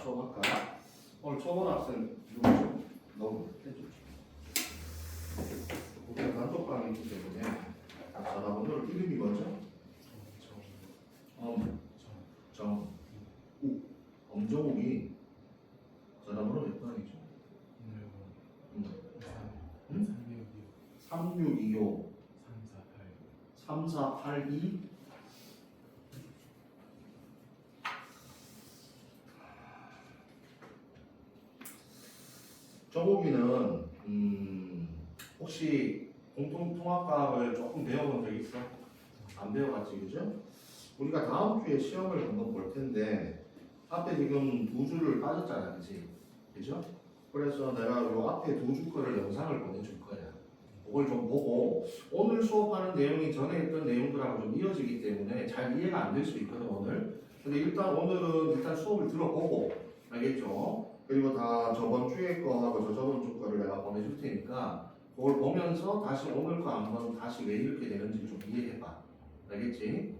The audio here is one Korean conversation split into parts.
수업할까? 오늘 초본 학생 누구죠? 너무 해주죠. 우리가 단톡방이기 때문에 자, 오늘 이름이 뭐죠? 엄정욱이 전화번호 몇 번이죠? 3625 3482 정욱이는 혹시 공통통합과학을 조금 배워본 적 있어? 안 배워봤지, 그죠? 우리가 다음 주에 시험을 한번 볼 텐데 앞에 지금 두 줄을 빠졌잖아, 그치? 그죠? 그래서 내가 요 앞에 두 줄 거를 영상을 보내줄 거야. 그걸 좀 보고 오늘 수업하는 내용이 전에 했던 내용들하고 좀 이어지기 때문에 잘 이해가 안 될 수 있거든, 오늘. 근데 일단 오늘은 일단 수업을 들어보고, 알겠죠? 그리고 다 저번 주에 거하고 저번 주 거를 내가 보내줄 테니까 그걸 보면서 다시 오늘 거 한번 다시 왜 이렇게 되는지 좀 이해해봐. 알겠지?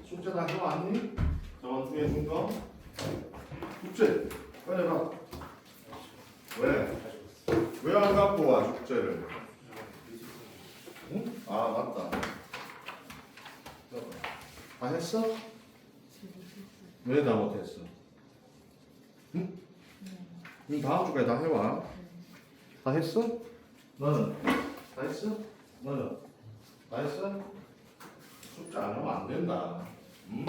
숙제 다 해왔니? 저번 주에 준 거? 숙제 꺼내봐. 왜? 왜 안 갖고 와 숙제를? 응? 아 맞다. 다 했어? 왜 다 못했어? 응? 다음 주까지 다 해와. 다 했어? 너는? 다 했어? 너는? 다 했어? 숙제 안 하면 안 된다. 응?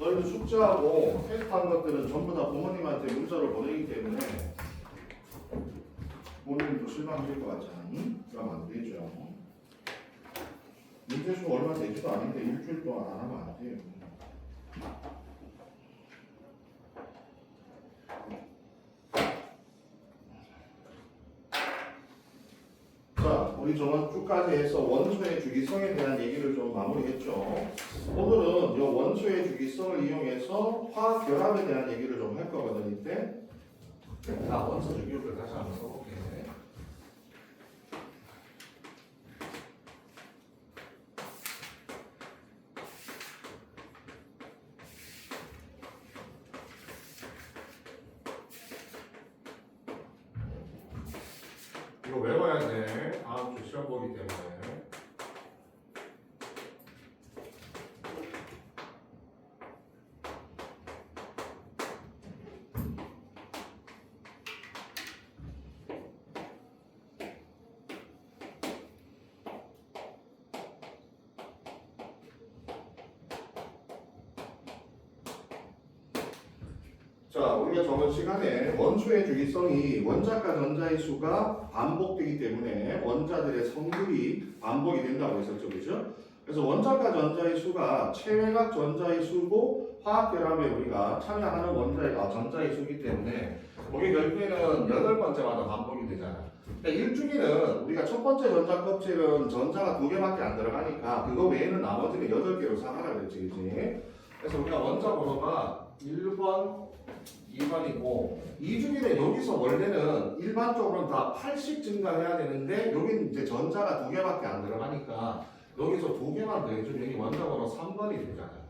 너희들 숙제하고 테스트한 것들은 전부 다 부모님한테 문자로 보내기 때문에 부모님도 실망하실 것 같잖아. 응? 그러면 안 되죠. 문제수가 얼마 되지도 않은데 일주일 동안 안 하면 안 돼요. 자, 우리 저번 주까지 해서 원소의 주기성에 대한 얘기를 좀 마무리했죠. 오늘은 이 원소의 주기성을 이용해서 화학 결합에 대한 얘기를 좀 할 거거든요. 이때. 자, 원소 주기율을 다시 한번 써볼게. 이거 외워야 돼. 다음 주 시험 보기 때문에. 자, 우리가 저번 시간에 원소의 주기성이 원자과 전자의 수가 반복되기 때문에 원자들의 성질이 반복이 된다고 했었죠, 그죠? 그래서 원자과 전자의 수가 체외각 전자의 수고 화학 결합에 우리가 참여하는 전자의 수이기 때문에 거기 결국에는 8번째마다 반복이 되잖아. 그러니까 1주기는 우리가 첫 번째 전자 껍질은 전자가 2개밖에 안 들어가니까 그거 외에는 나머지는 8개로 상하라 그랬지, 그지? 그래서 우리가 원자 번호가 1번, 2번이고 2주기는 여기서 원래는 일반적으로는 다 8씩 증가해야 되는데 여기는 이제 전자가 2개밖에 안 들어가니까 여기서 2개만 더해주면 여기 원자 번호 3번이 되잖아요.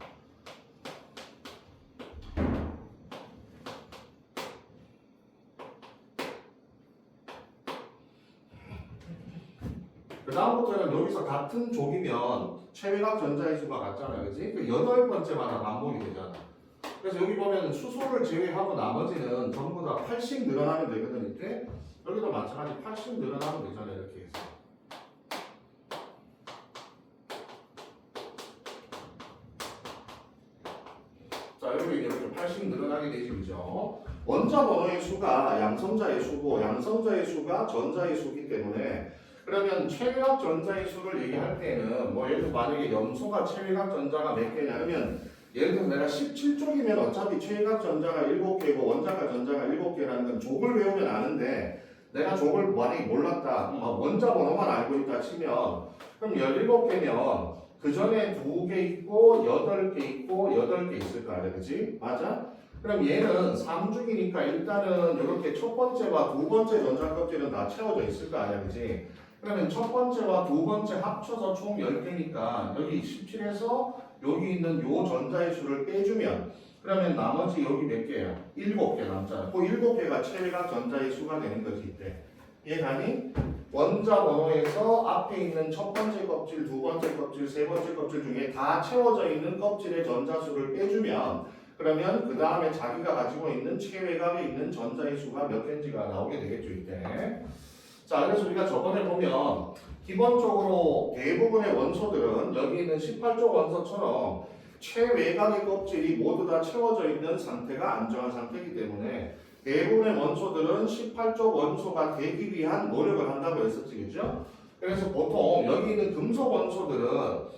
그 다음부터는 여기서 같은 족이면 체외각 전자의 수가 같잖아요, 그지? 그 8번째마다 반복이 되잖아. 그래서 여기 보면 수소를 제외하고 나머지는 전부 다 8씩 늘어나면 되거든, 이때. 여기도 마찬가지 8씩 늘어나면 되잖아요, 이렇게 해서. 자, 여기 이렇게 8씩 늘어나게 되지, 그죠? 원자 번호의 수가 양성자의 수고, 양성자의 수가 전자의 수기 때문에 그러면 체외각 전자의 수를 얘기할 때는 뭐 예를 들어 만약에 염소가 체외각 전자가 몇 개냐면 예를 들어 내가 17쪽이면 어차피 체외각 전자가 7개고 원자과 전자가 7개라는 건 족을 외우면 아는데 내가 족을 만약에 몰랐다, 원자 번호만 알고 있다 치면 그럼 17개면 그 전에 2개 있고 8개 있고 8개 있을 거 아니야, 그치? 맞아? 그럼 얘는 3중이니까 일단은 이렇게 첫 번째와 두 번째 전자 껍질은 다 채워져 있을 거 아니야, 그치? 그러면 첫 번째와 두 번째 합쳐서 총 10개니까 여기 17에서 여기 있는 요 전자의 수를 빼주면 그러면 나머지 여기 몇 개야? 7개 남잖아. 그 7개가 체외각 전자의 수가 되는 거지 이때. 이해가니? 원자 번호에서 앞에 있는 첫 번째 껍질, 두 번째 껍질, 세 번째 껍질 중에 다 채워져 있는 껍질의 전자수를 빼주면 그러면 그 다음에 자기가 가지고 있는 체외각에 있는 전자의 수가 몇 개인지가 나오게 되겠죠 이때. 자, 그래서 우리가 저번에 보면 기본적으로 대부분의 원소들은 여기 있는 18쪽 원소처럼 최외곽의 껍질이 모두 다 채워져 있는 상태가 안정한 상태이기 때문에 대부분의 원소들은 18쪽 원소가 되기 위한 노력을 한다고 했었지, 그죠? 그래서 보통 여기 있는 금속 원소들은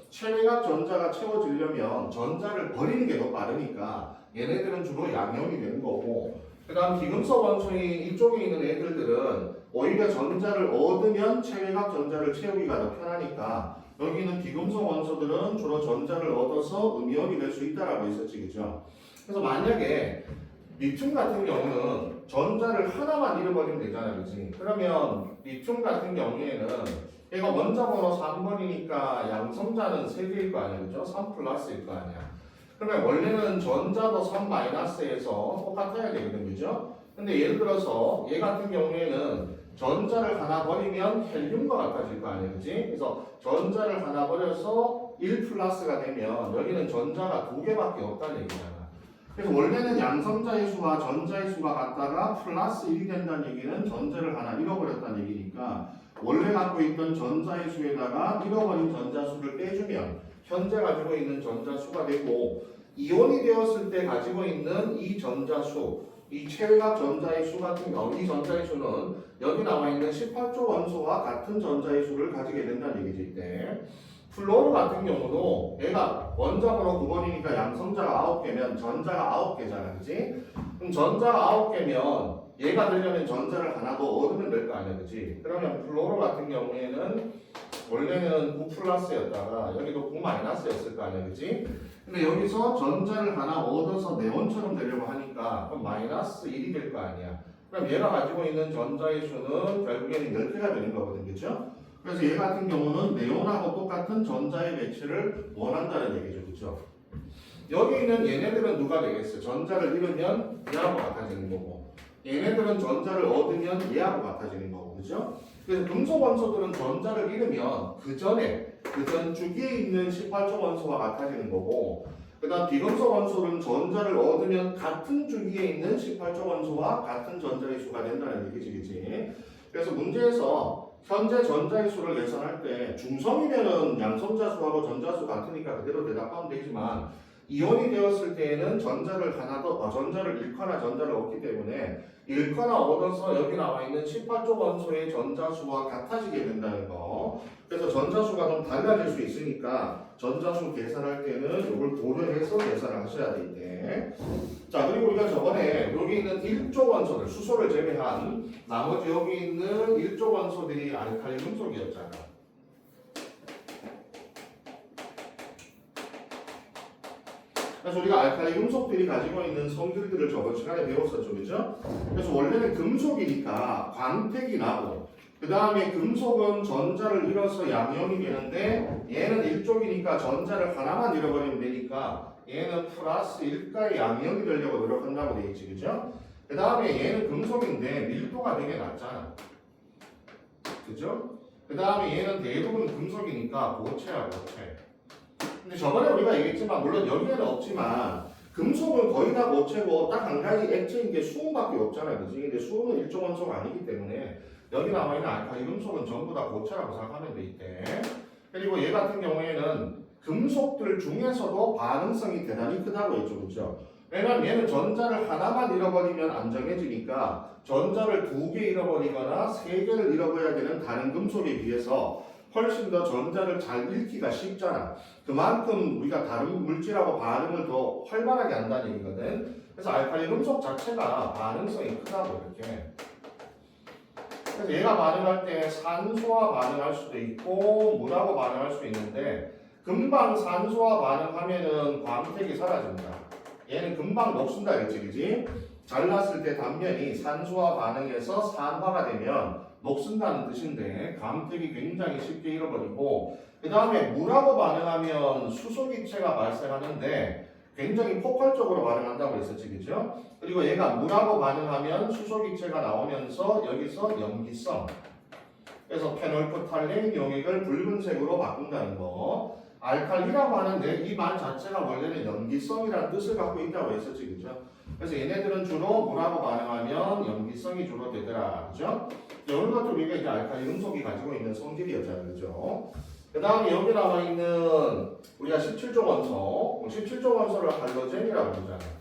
최외곽 전자가 채워지려면 전자를 버리는 게 더 빠르니까 얘네들은 주로 양형이 되는 거고, 그 다음 비금속 원소인 이쪽에 있는 애들들은 오히려 전자를 얻으면 최외곽 전자를 채우기가 더 편하니까 여기 있는 비금속 원소들은 주로 전자를 얻어서 음이온이 될 수 있다라고 했었지, 그죠? 그래서 만약에 리튬 같은 경우는 전자를 하나만 잃어버리면 되잖아요, 그치? 그러면 리튬 같은 경우에는 얘가 원자 번호 3번이니까 양성자는 3개일 거 아니야, 그죠? 3 플러스일 거 아니야. 그러면 원래는 전자도 3 마이너스에서 똑같아야 되거든, 그죠? 근데 예를 들어서 얘 같은 경우에는 전자를 하나 버리면 헬륨과 같아질 거 아니에요, 그지? 그래서 전자를 하나 버려서 1 플러스가 되면 여기는 전자가 2개밖에 없다는 얘기잖아. 그래서 원래는 양성자의 수와 전자의 수가 같다가 플러스 1이 된다는 얘기는 전자를 하나 잃어버렸다는 얘기니까 원래 갖고 있던 전자의 수에다가 잃어버린 전자 수를 빼주면 현재 가지고 있는 전자 수가 되고, 이온이 되었을 때 가지고 있는 이 전자 수, 이 최외각 전자의 수 같은 경우, 이 전자의 수는 여기 나와 있는 18조 원소와 같은 전자의 수를 가지게 된다는 얘기지 이때. 플로르 같은 경우도 얘가 원자 번호 9번이니까 양성자가 9개면 전자가 9개잖아, 그지? 그럼 전자가 9개면 얘가 되려면 전자를 하나 더 얻으면 될 거 아니야, 그지? 그러면 플로르 같은 경우에는 원래는 9 플러스였다가 여기도 9 마이너스였을 거 아니야, 그지? 근데 여기서 전자를 하나 얻어서 네온처럼 되려고 하니까 그럼 마이너스 1이 될 거 아니야. 그럼 얘가 가지고 있는 전자의 수는 결국에는 10개가 되는 거거든, 그죠? 그래서 얘 같은 경우는 네온하고 똑같은 전자의 배치를 원한다는 얘기죠, 그죠? 여기 있는 얘네들은 누가 되겠어? 전자를 잃으면 얘하고 같아지는 거고, 얘네들은 전자를 얻으면 얘하고 같아지는 거고, 그죠? 그래서 금속 원소들은 전자를 잃으면 그 전 주기에 있는 18조 원소와 같아지는 거고, 그 다음 비금속 원소는 전자를 얻으면 같은 주기에 있는 18조 원소와 같은 전자의 수가 된다는 얘기지, 그지? 그래서 문제에서 현재 전자의 수를 계산할 때 중성이면은 양성자 수하고 전자 수 같으니까 그대로 대답하면 되지만, 이온이 되었을 때에는 전자를 잃거나 전자를 얻기 때문에 잃거나 얻어서 여기 나와 있는 18조 원소의 전자수와 같아지게 된다는 거. 그래서 전자수가 좀 달라질 수 있으니까 전자수 계산할 때는 이걸 고려해서 계산을 하셔야 되는데, 자, 그리고 우리가 저번에 여기 있는 1조 원소들, 수소를 제외한 나머지 여기 있는 1조 원소들이 알칼리 금속이었잖아. 그래서 우리가 알칼리 금속들이 가지고 있는 성질들을 저번 시간에 배웠었죠, 그죠? 그래서 원래는 금속이니까 광택이 나고, 그 다음에 금속은 전자를 잃어서 양이온이 되는데 얘는 1쪽이니까 전자를 하나만 잃어버리면 되니까 얘는 플러스 1가의 양이온이 되려고 노력한다고 돼 있지, 그죠? 그 다음에 얘는 금속인데 밀도가 되게 낮잖아, 그죠? 그 다음에 얘는 대부분 금속이니까 고체야, 고체. 근데 저번에 우리가 얘기했지만, 물론 여기에는 없지만 금속은 거의 다 고체고 딱 한 가지 액체인 게 수은밖에 없잖아요, 그지? 근데 수은은 일종 원소가 아니기 때문에 여기 나와 있는 알칼리 금속은 전부 다 고체라고 생각하면 돼 있대. 그리고 얘 같은 경우에는 금속들 중에서도 반응성이 대단히 크다고 했죠, 그죠? 왜냐면 얘는 전자를 하나만 잃어버리면 안 정해지니까 전자를 2개 잃어버리거나 3개를 잃어버려야 되는 다른 금속에 비해서 훨씬 더 전자를 잘 잃기가 쉽잖아. 그만큼 우리가 다른 물질하고 반응을 더 활발하게 한다는 얘기거든. 그래서 알칼리 금속 자체가 반응성이 크다고 이렇게. 그래서 얘가 반응할 때 산소와 반응할 수도 있고 물하고 반응할 수도 있는데, 금방 산소와 반응하면은 광택이 사라진다. 얘는 금방 녹슨다 그랬지, 그지? 잘랐을 때 단면이 산소와 반응해서 산화가 되면 녹슨다는 뜻인데 감택이 굉장히 쉽게 잃어버리고, 그 다음에 물하고 반응하면 수소기체가 발생하는데 굉장히 폭발적으로 반응한다고 했었지, 그죠? 그리고 얘가 물하고 반응하면 수소기체가 나오면서 여기서 염기성, 그래서 페놀프탈레인 용액을 붉은색으로 바꾼다는 거. 알칼리라고 하는데 이 말 자체가 원래는 염기성이라는 뜻을 갖고 있다고 했었지, 그죠? 그래서 얘네들은 주로 물하고 반응하면 염기성이 주로 되더라, 그죠? 이런 것도 우리가 이제 알칼리 금속이 가지고 있는 성질이었잖아요, 그죠? 그 다음에 여기 나와 있는 우리가 17조 원소, 17조 원소를 할로젠이라고 그러잖아요.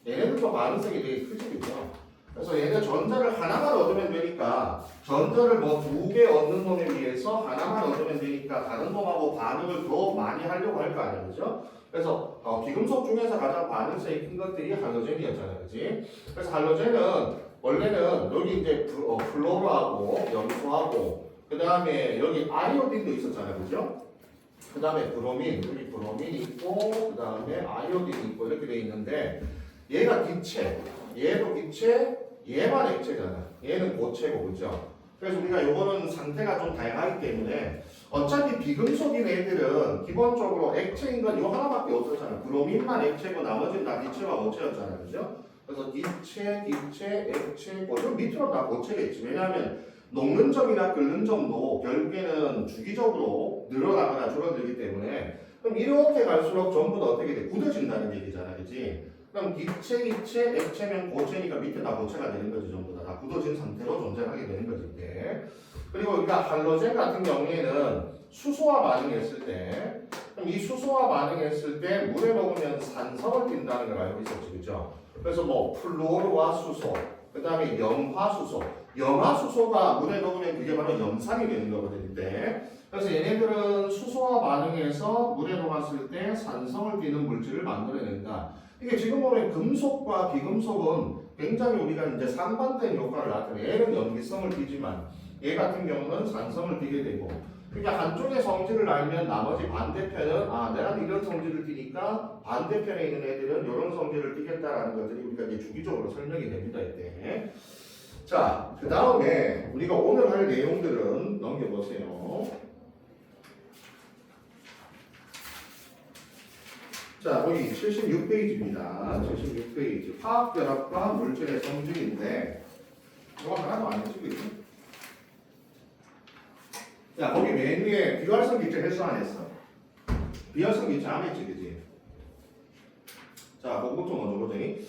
얘네들도 반응성이 되게 크지, 그죠? 그래서 얘네 전자를 하나만 얻으면 되니까, 전자를 뭐 2개 얻는 놈에 비해서 하나만 얻으면 되니까 다른 놈하고 반응을 더 많이 하려고 할 거 아니에요, 그죠? 그래서 비금속 중에서 가장 반응성이 큰 것들이 할로젠이었잖아요, 그지? 그래서 할로젠은 원래는 여기 이제 플로로하고 염소하고 그 다음에 여기 아이오딘도 있었잖아요, 그죠? 그 다음에 브로민, 여기 브로민 있고 그 다음에 아이오딘 있고 이렇게 돼 있는데, 얘가 기체, 얘도 기체, 얘만 액체잖아. 얘는 고체고, 그죠? 그래서 우리가 요거는 상태가 좀 다양하기 때문에 어차피 비금속인 애들은 기본적으로 액체인 건 요 하나밖에 없었잖아. 브로민만 액체고 나머지는 다 기체와 고체였잖아요, 그죠? 그래서 기체, 액체, 고체, 밑으로 다 고체겠지. 왜냐하면 녹는 점이나 끓는 점도 결국에는 주기적으로 늘어나거나 줄어들기 때문에, 그럼 이렇게 갈수록 전부 다 어떻게 돼? 굳어진다는 얘기잖아, 그지? 그럼 기체, 액체면 고체니까 밑에 다 고체가 되는 거지, 전부 다 굳어진 상태로 존재하게 되는 거지, 이게. 그리고 우리가 할로젠 같은 경우에는 수소와 반응했을 때, 그럼 이 수소와 반응했을 때 물에 녹으면 산성을 띈다는 걸 알고 있었지, 그죠? 그래서 뭐 플루오르와 수소, 그 다음에 염화수소, 염화수소가 물에 녹으면 그게 바로 염산이 되는 거거든요, 이때. 그래서 얘네들은 수소와 반응해서 물에 녹았을 때 산성을 띠는 물질을 만들어낸다. 이게 지금 보면 금속과 비금속은 굉장히 우리가 이제 상반된 효과를 나타내. 얘는 염기성을 띠지만 얘 같은 경우는 산성을 띠게 되고, 그러니까 한쪽의 성질을 알면 나머지 반대편은 내가 이런 성질을 띠니까 반대편에 있는 애들은 이런 성질을 띠겠다라는 것들이 우리가 이제 주기적으로 설명이 됩니다, 이때. 자, 그 다음에 우리가 오늘 할 내용들은 넘겨보세요. 자, 여기 76페이지입니다. 76페이지. 화학결합과 물질의 성질인데, 이거 하나도 안 했지, 그지? 자, 거기 맨 위에 비활성 기체 했어, 안 했어? 비활성 기체 안 했지, 그지? 자, 그것부터 먼저 보더니.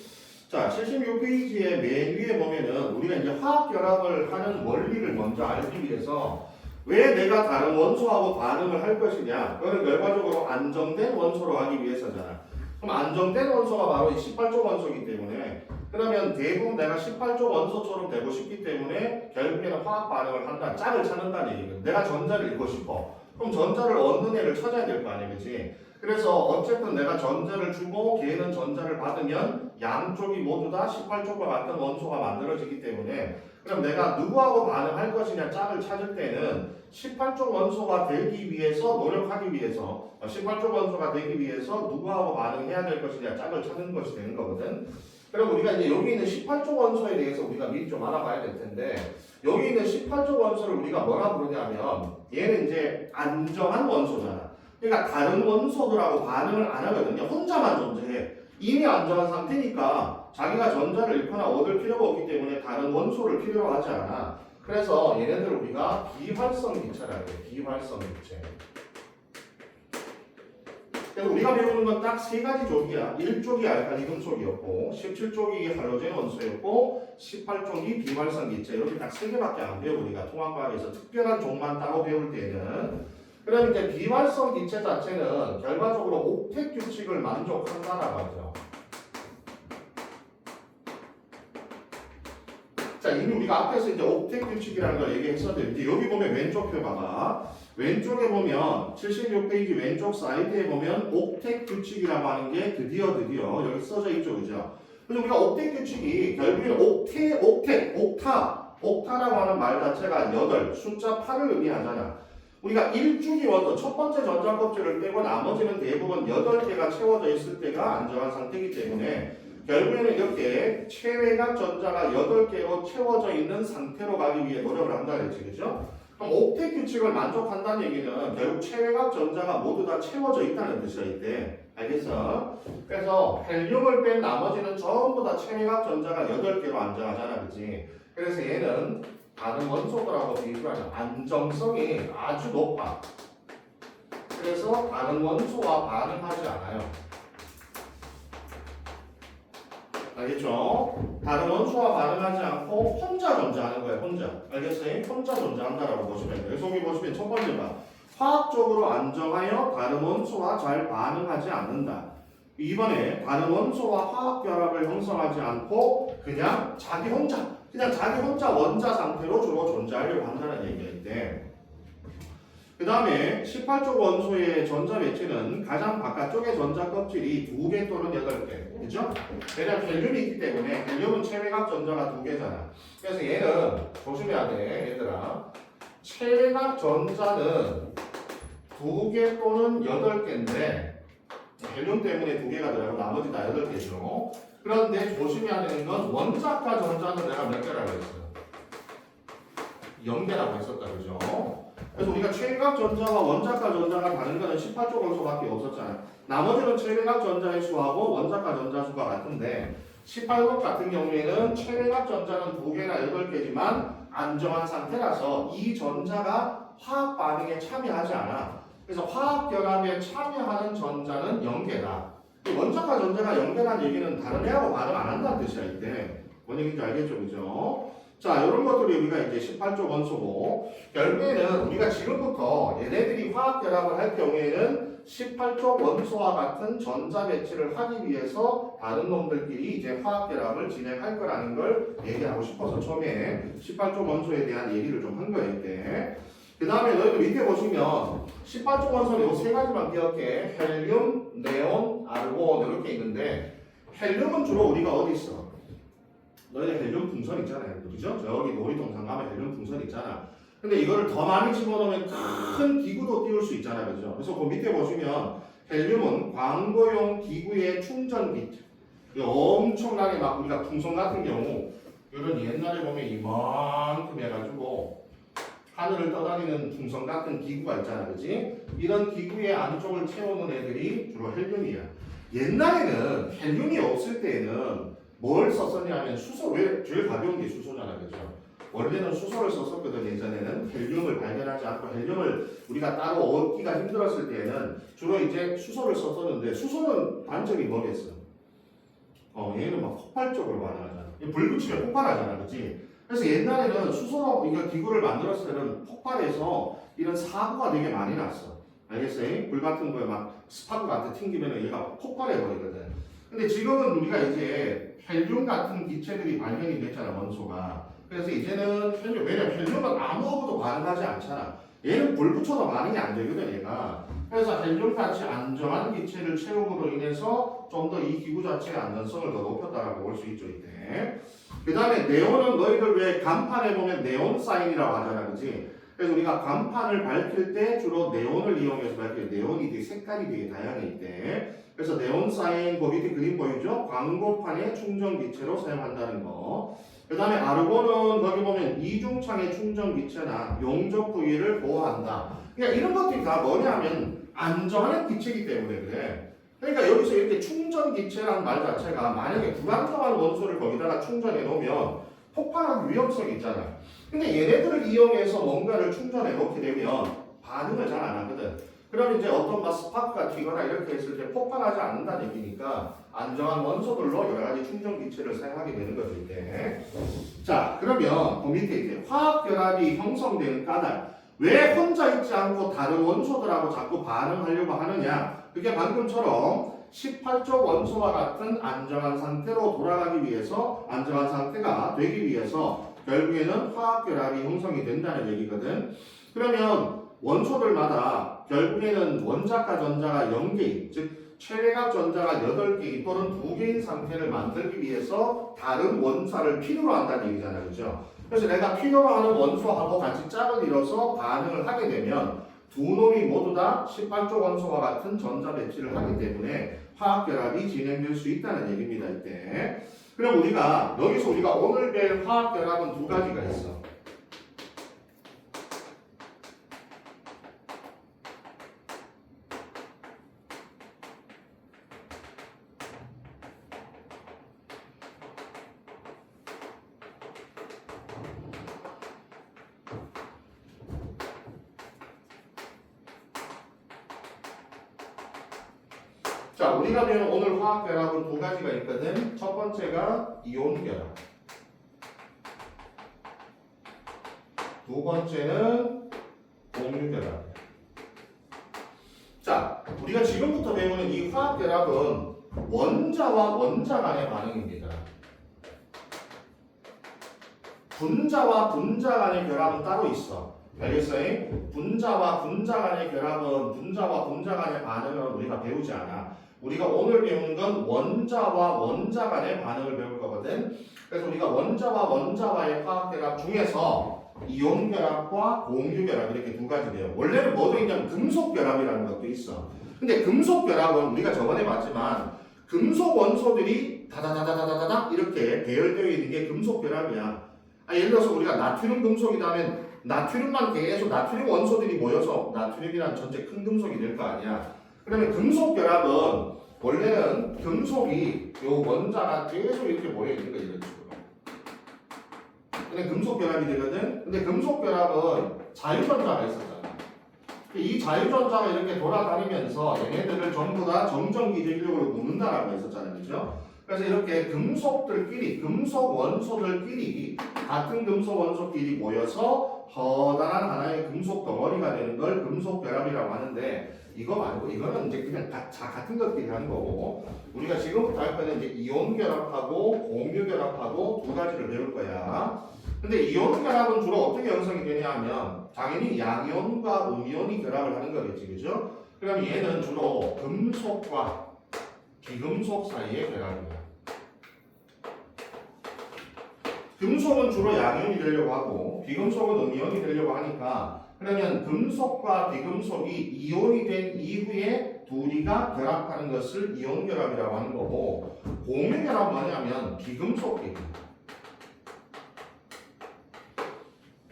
자, 76페이지의 맨 위에 보면은 우리가 이제 화학결합을 하는 원리를 먼저 알기 위해서 왜 내가 다른 원소하고 반응을 할 것이냐? 그걸 결과적으로 안정된 원소로 하기 위해서잖아. 그럼 안정된 원소가 바로 이 18조 원소이기 때문에, 그러면 대부분 내가 18조 원소처럼 되고 싶기 때문에 결국에는 화학 반응을 한다. 짝을 찾는다는 얘기거든. 내가 전자를 잃고 싶어. 그럼 전자를 얻는 애를 찾아야 될 거 아니야, 그치? 그래서 어쨌든 내가 전자를 주고 걔는 전자를 받으면 양쪽이 모두 다 18쪽과 같은 원소가 만들어지기 때문에, 그럼 내가 누구하고 반응할 것이냐 짝을 찾을 때는 18쪽 원소가 되기 위해서 노력하기 위해서 18쪽 원소가 되기 위해서 누구하고 반응해야 될 것이냐 짝을 찾는 것이 되는 거거든. 그럼 우리가 이제 여기 있는 18쪽 원소에 대해서 우리가 미리 좀 알아봐야 될 텐데, 여기 있는 18쪽 원소를 우리가 뭐라 부르냐면 얘는 이제 안정한 원소잖아. 그러니까 다른 원소들하고 반응을 안 하거든요. 혼자만 존재해. 이미 안정한 상태니까 자기가 전자를 잃거나 얻을 필요가 없기 때문에 다른 원소를 필요로 하지 않아. 그래서 얘네들 우리가 비활성 기체라고 해요. 비활성 기체. 그래서 우리가 배우는 건 딱 세 가지 쪽이야. 1쪽이 알칼리 금속이었고, 17쪽이 할로젠 원소였고, 18쪽이 비활성 기체. 이렇게 딱 세 개밖에 안 배워. 우리가 통합과학에서 특별한 쪽만 따로 배울 때는. 그럼 이제 비활성 기체 자체는 결과적으로 옥텟 규칙을 만족한다라고 하죠. 자, 이미 우리가 앞에서 이제 옥텟 규칙이라는 걸 얘기했었는데, 여기 보면 왼쪽 표 봐봐. 왼쪽에 보면 76페이지 왼쪽 사이드에 보면 옥텟 규칙이라고 하는 게 드디어 여기 써져 있죠, 그죠? 그래서 우리가 옥텟 규칙이 결국엔 옥타라고 하는 말 자체가 8, 숫자 8을 의미하잖아. 우리가 1주기 원소, 첫 번째 전자 껍질을 빼고 나머지는 대부분 8개가 채워져 있을 때가 안정한 상태이기 때문에, 결국에는 이렇게 최외각 전자가 8개로 채워져 있는 상태로 가기 위해 노력을 한다 그랬지, 그죠? 그럼 옥텟 규칙을 만족한다는 얘기는 결국 최외각 전자가 모두 다 채워져 있다는 뜻이야, 이때. 알겠어? 그래서 헬륨을 뺀 나머지는 전부 다 최외각 전자가 8개로 안정하잖아, 그치? 그래서 얘는 다른 원소들하고 비교하면 안정성이 아주 높아. 그래서 다른 원소와 반응하지 않아요. 알겠죠? 다른 원소와 반응하지 않고 혼자 존재하는 거예요. 혼자. 알겠어요? 혼자 존재한다라고 보시면 돼요. 그래서 여기 보시면 첫 번째 봐. 화학적으로 안정하여 다른 원소와 잘 반응하지 않는다. 2번에 다른 원소와 화학 결합을 형성하지 않고 그냥 자기 혼자 원자 상태로 주로 존재하려고 한다는 얘기인데, 그 다음에 18쪽 원소의 전자 매체는 가장 바깥쪽의 전자 껍질이 2개 또는 8개. 그죠? 왜냐면 헬륨이 있기 때문에 헬륨은 최외각 전자가 2개잖아. 그래서 얘는 조심해야 돼, 얘들아. 최외각 전자는 2개 또는 8개인데 헬륨 때문에 2개가 들어가고 나머지 다 8개죠. 그런데 조심해야 되는 건 원자가 전자는 내가 몇 개라고 했어? 0개라고 했었다, 그죠? 그래서 우리가 최외각 전자와 원자가 전자가 다른 거는 18쪽 원소밖에 없었잖아. 나머지는 최외각 전자의 수하고 원자가 전자 수가 같은데 18쪽 같은 경우에는 최외각 전자는 2개나 8개지만 안정한 상태라서 이 전자가 화학 반응에 참여하지 않아. 그래서 화학 결합에 참여하는 전자는 0개다. 원자가 전자가 0개라는 얘기는 다른 애하고 반응 안 한다는 뜻이야, 이때. 뭔 얘기인지 알겠죠, 그죠? 자, 이런 것들이 우리가 이제 18쪽 원소고, 결국에는 우리가 지금부터 얘네들이 화학 결합을 할 경우에는 18쪽 원소와 같은 전자 배치를 하기 위해서 다른 놈들끼리 이제 화학 결합을 진행할 거라는 걸 얘기하고 싶어서 처음에 18쪽 원소에 대한 얘기를 좀 한 거예요, 이때. 그 다음에 너희들 밑에 보시면 18쪽 원소는 이 세 가지만 기억해. 헬륨, 네온, 아르곤 이렇게 있는데, 헬륨은 주로 우리가 어디 있어? 너희들 헬륨 풍선 있잖아요, 그죠? 저기 놀이동산 가면 헬륨 풍선 있잖아. 근데 이거를 더 많이 집어넣으면 큰 기구도 띄울 수 있잖아, 그죠? 그래서 그 밑에 보시면 헬륨은 광고용 기구의 충전기. 엄청나게 막 우리가 풍선 같은 경우 이런 옛날에 보면 이만큼 해가지고 하늘을 떠다니는 풍선 같은 기구가 있잖아, 그지? 이런 기구의 안쪽을 채우는 애들이 주로 헬륨이야. 옛날에는 헬륨이 없을 때에는 뭘 썼었냐 하면 수소, 왜 제일 가벼운 게 수소잖아, 그죠? 원래는 수소를 썼었거든. 예전에는 헬륨을 발견하지 않고 헬륨을 우리가 따로 얻기가 힘들었을 때에는 주로 이제 수소를 썼었는데, 수소는 단점이 뭐겠어? 얘는 막 폭발적으로 반응하잖아. 불 붙이면 폭발하잖아, 그지? 그래서 옛날에는 수소로 이거 기구를 만들었을 때는 폭발해서 이런 사고가 되게 많이 났어. 알겠어요? 불 같은 거에 막 스파크 같은 튕기면 얘가 폭발해 버리거든. 근데 지금은 우리가 이제 헬륨 같은 기체들이 발견이 됐잖아, 원소가. 그래서 이제는 헬륨, 왜냐면 헬륨은 아무것도 반응하지 않잖아. 얘는 불 붙여도 반응이 안 되거든, 얘가. 그래서 헬륨같이 안정한 기체를 채움으로 인해서 좀 더 이 기구 자체의 안전성을 더 높였다라고 볼 수 있죠, 이때. 그 다음에 네온은 너희들 왜 간판에 보면 네온 사인이라고 하잖아, 그치? 그래서 우리가 간판을 밝힐 때 주로 네온을 이용해서 밝혀요. 네온이 되게 색깔이 되게 다양해 있대. 그래서 네온 사인, 그 밑에 그림 보이죠? 광고판의 충전 기체로 사용한다는 거. 그 다음에 아르곤은 거기 보면 이중창의 충전 기체나 용접 부위를 보호한다. 그러니까 이런 것들이 다 뭐냐면 안정하는 기체이기 때문에 그래. 그러니까 여기서 이렇게 충전 기체라는 말 자체가 만약에 불안정한 원소를 거기다가 충전해 놓으면 폭발하는 위험성이 있잖아. 근데 얘네들을 이용해서 뭔가를 충전해 놓게 되면 반응을 잘 안 하거든. 그럼 이제 어떤 막 스파크가 튀거나 이렇게 했을 때 폭발하지 않는다는 얘기니까 안정한 원소들로 여러 가지 충전 기체를 사용하게 되는 거죠, 이때. 자, 그러면 그 밑에 이제 화학 결합이 형성되는 까닭. 왜 혼자 있지 않고 다른 원소들하고 자꾸 반응하려고 하느냐? 그게 방금처럼 18쪽 원소와 같은 안정한 상태로 돌아가기 위해서, 안정한 상태가 되기 위해서 결국에는 화학 결합이 형성이 된다는 얘기거든. 그러면 원소들마다 결국에는 원자가 전자가 0개인, 즉 최외각 전자가 8개 또는 2개인 상태를 만들기 위해서 다른 원사를 필요로 한다는 얘기잖아요, 그죠? 그래서 내가 필요로 하는 원소하고 같이 짝을 이뤄서 반응을 하게 되면 두 놈이 모두 다 18쪽 원소와 같은 전자 배치를 하기 때문에 화학 결합이 진행될 수 있다는 얘기입니다. 이때. 그럼 여기서 우리가 오늘 뵐 화학 결합은 두 가지가 있어. 자, 우리가 배운 오늘 화학 결합은 두 가지가 있거든. 첫 번째가 이온 결합. 두 번째는 공유 결합. 자, 우리가 지금부터 배우는 이 화학 결합은 원자와 원자 간의 반응입니다. 분자와 분자 간의 결합은 따로 있어. 알겠어요? 분자와 분자 간의 결합은 분자와 분자 간의 반응은 우리가 배우지 않아. 우리가 오늘 배우는 건 원자와 원자 간의 반응을 배울 거거든. 그래서 우리가 원자와 원자와의 화학 결합 중에서 이온 결합과 공유 결합 이렇게 두 가지 돼요. 원래는 뭐도 있냐면 금속 결합이라는 것도 있어. 근데 금속 결합은 우리가 저번에 봤지만 금속 원소들이 다다다다다다다 이렇게 배열되어 있는 게 금속 결합이야. 예를 들어서 우리가 나트륨 금속이다 하면 나트륨만 계속 나트륨 원소들이 모여서 나트륨이란 전체 큰 금속이 될 거 아니야. 그러면 금속 결합은 원래는 금속이 요 원자가 계속 이렇게 모여 있는 거 이런 식으로. 근데 금속 결합이 되거든. 근데 금속 결합은 자유전자가 있었잖아. 이 자유전자가 이렇게 돌아다니면서 얘네들을 전부 다 정전기적으로 묶는다라고 했었잖아요, 그렇죠? 그래서 이렇게 금속들끼리, 금속 원소들끼리 같은 금속 원소끼리 모여서 커다란 하나의 금속 덩어리가 되는 걸 금속 결합이라고 하는데 이거 말고 이거는 이제 그냥 같은 것끼리 하는 거고 우리가 지금부터 할 거는 이제 이온 결합하고 공유 결합하고 두 가지를 배울 거야. 근데 이온 결합은 주로 어떻게 형성이 되냐 하면 당연히 양이온과 음이온이 결합을 하는 거겠지, 그죠? 그럼 얘는 주로 금속과 비금속 사이의 결합이야. 금속은 주로 양이온이 되려고 하고 비금속은 음이온이 되려고 하니까 그러면 금속과 비금속이 이온이 된 이후에 둘이가 결합하는 것을 이온 결합이라고 하는 거고 공유 결합은 뭐냐면 비금속끼리.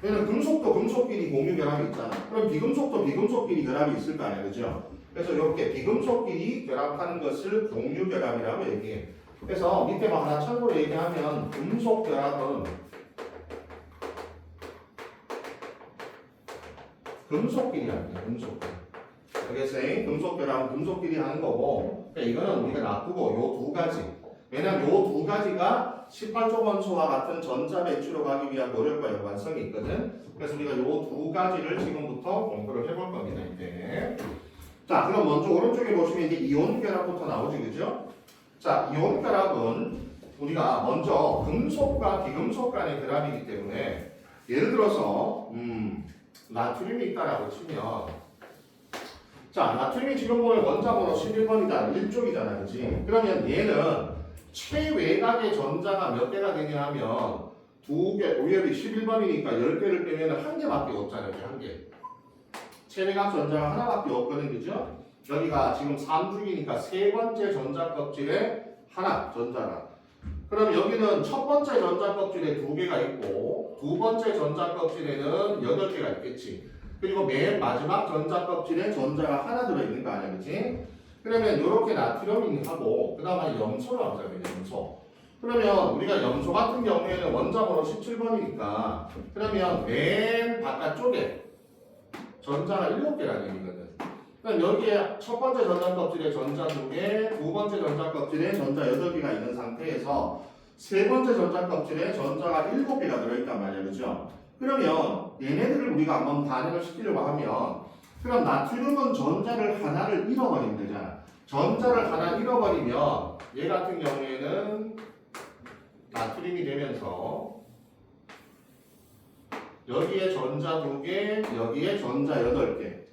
왜냐면 금속도 금속끼리 공유 결합이 있잖아. 그럼 비금속도 비금속끼리 결합이 있을 거 아니야, 그죠? 그래서 이렇게 비금속끼리 결합하는 것을 공유 결합이라고 얘기해. 그래서 밑에 뭐 하나 참고로 얘기하면 금속 결합은 금속끼리 하는 거야, 금속끼리. 알겠어요? 금속 결합은 금속끼리 하는 거고 그러니까 이거는 우리가 놔두고 요 두 가지. 왜냐면 요 두 가지가 18조 원소와 같은 전자 배출로 가기 위한 노력과 연관성이 있거든. 그래서 우리가 요 두 가지를 지금부터 공부를 해볼 겁니다, 이제. 자, 그럼 먼저 오른쪽에 보시면 이제 이온 결합부터 나오지, 그죠? 자, 이온 결합은 우리가 먼저 금속과 비금속 간의 결합이기 때문에 예를 들어서 나트륨이 있다라고 치면 자, 나트륨이 지금 보면 원자번호 11번이다. 1쪽이잖아, 그치? 그러면 얘는 최외곽의 전자가 몇 개가 되냐 하면 두 개, 오열이 11번이니까 10개를 빼면 한 개밖에 없잖아요, 한 개. 최외곽 전자가 하나밖에 없거든, 그죠? 여기가 지금 3중이니까 세 번째 전자 껍질에 하나 전자가. 그럼 여기는 첫 번째 전자 껍질에 두 개가 있고 두 번째 전자 껍질에는 8개가 있겠지. 그리고 맨 마지막 전자 껍질에 전자가 하나 들어있는 거 아니야, 그치? 그러면 이렇게 나트륨하고 그 다음에 염소로 하자면 염소. 그러면 우리가 염소 같은 경우에는 원자번호 17번이니까 그러면 맨 바깥쪽에 전자가 7개라는 얘기거든. 그럼 여기에 첫 번째 전자 껍질에 전자 2개, 두 번째 전자 껍질에 전자 8개가 있는 상태에서 세 번째 전자 껍질에 전자가 7개가 들어있단 말이야, 그죠? 그러면 얘네들을 우리가 한번 반응을 시키려고 하면 그럼 나트륨은 전자를 하나를 잃어버리면 되잖아. 전자를 하나 잃어버리면 얘 같은 경우에는 나트륨이 되면서 여기에 전자 2개, 여기에 전자 8개.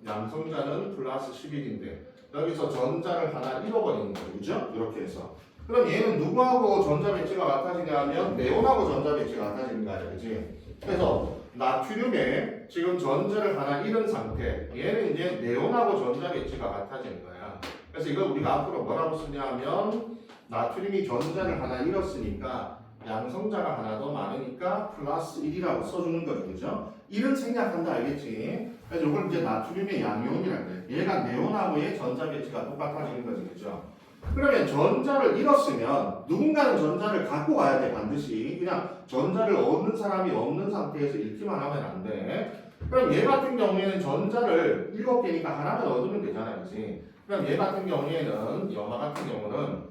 양성자는 플러스 11인데 여기서 전자를 하나 잃어버리는 거죠, 그죠? 이렇게 해서. 그럼 얘는 누구하고 전자 배치가 같아지냐 하면 네온하고 전자 배치가 같아지는 거 아니야, 그치? 그래서 나트륨에 지금 전자를 하나 잃은 상태 얘는 이제 네온하고 전자 배치가 같아지는 거야. 그래서 이걸 우리가 앞으로 뭐라고 쓰냐면 나트륨이 전자를 하나 잃었으니까 양성자가 하나 더 많으니까 플러스 1이라고 써주는 거죠. 그죠? 1은 생략한다 알겠지? 그래서 이걸 이제 나트륨의 양이온이라고 그래. 얘가 네온하고의 전자 배치가 똑같아지는 거지. 그죠? 그러면 전자를 잃었으면 누군가는 전자를 갖고 가야 돼 반드시. 그냥 전자를 얻는 사람이 없는 상태에서 잃기만 하면 안 돼. 그럼 얘 같은 경우에는 전자를 7개니까 하나만 얻으면 되잖아. 그치? 그럼 얘 같은 경우에는 영화 같은 경우는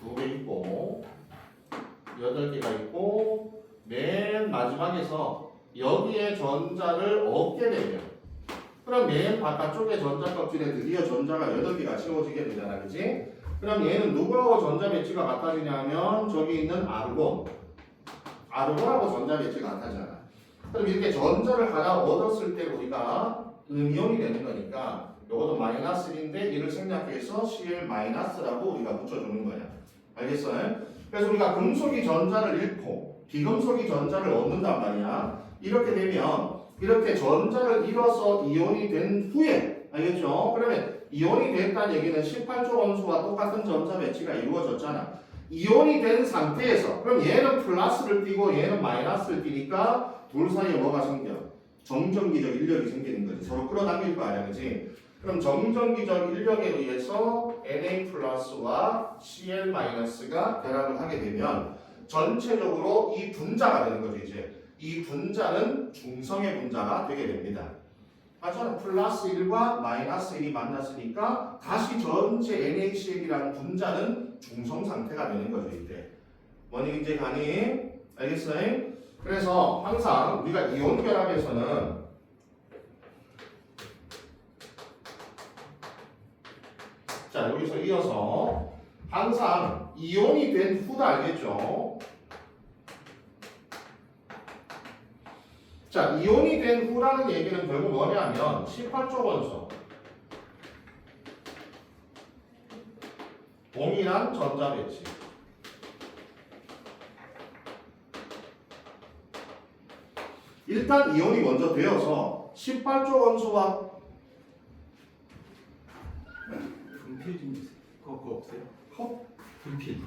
2개 있고 8개가 있고 맨 마지막에서 여기에 전자를 얻게 되면 그럼 맨 바깥쪽에 전자 껍질에 드디어 전자가 8개가 채워지게 되잖아. 그치? 그럼 얘는 누구하고 전자 배치가 같아지냐면 저기 있는 아르곤하고 전자 배치가 같아지잖아. 그럼 이렇게 전자를 하나 얻었을 때 우리가 음이온이 되는 거니까 이것도 마이너스 1인데 이를 생략해서 Cl-라고 우리가 붙여주는 거야. 알겠어요? 그래서 우리가 금속이 전자를 잃고 비금속이 전자를 얻는단 말이야. 이렇게 되면 이렇게 전자를 잃어서 이온이 된 후에 알겠죠? 그러면 이온이 됐다는 얘기는 18조 원소와 똑같은 전자 배치가 이루어졌잖아. 이온이 된 상태에서 그럼 얘는 플러스를 띄고 얘는 마이너스를 띄니까 둘 사이에 뭐가 생겨? 정전기적 인력이 생기는 거지. 서로 끌어당길 거 아니야, 그지? 그럼 정전기적 인력에 의해서 Na+와 Cl-가 결합을 하게 되면 전체적으로 이 분자가 되는 거죠, 이제. 이 분자는 중성의 분자가 되게 됩니다. 맞잖아. 플러스 1과 마이너스 1이 만났으니까 다시 전체 NaCl이라는 분자는 중성 상태가 되는 거죠, 이때. 뭐니 이제 가니? 알겠어요? 그래서 항상 우리가 이온 결합에서는 자 여기서 이어서 항상 이온이 된 후다 알겠죠? 자 이온이 된 후라는 얘기는 결국 뭐냐면 18조 원소 동일한 전자 배치 일단 이온이 먼저 되어서 18조 원소와 분필 좀 주세요. 그거 없어요? 컵? 분필.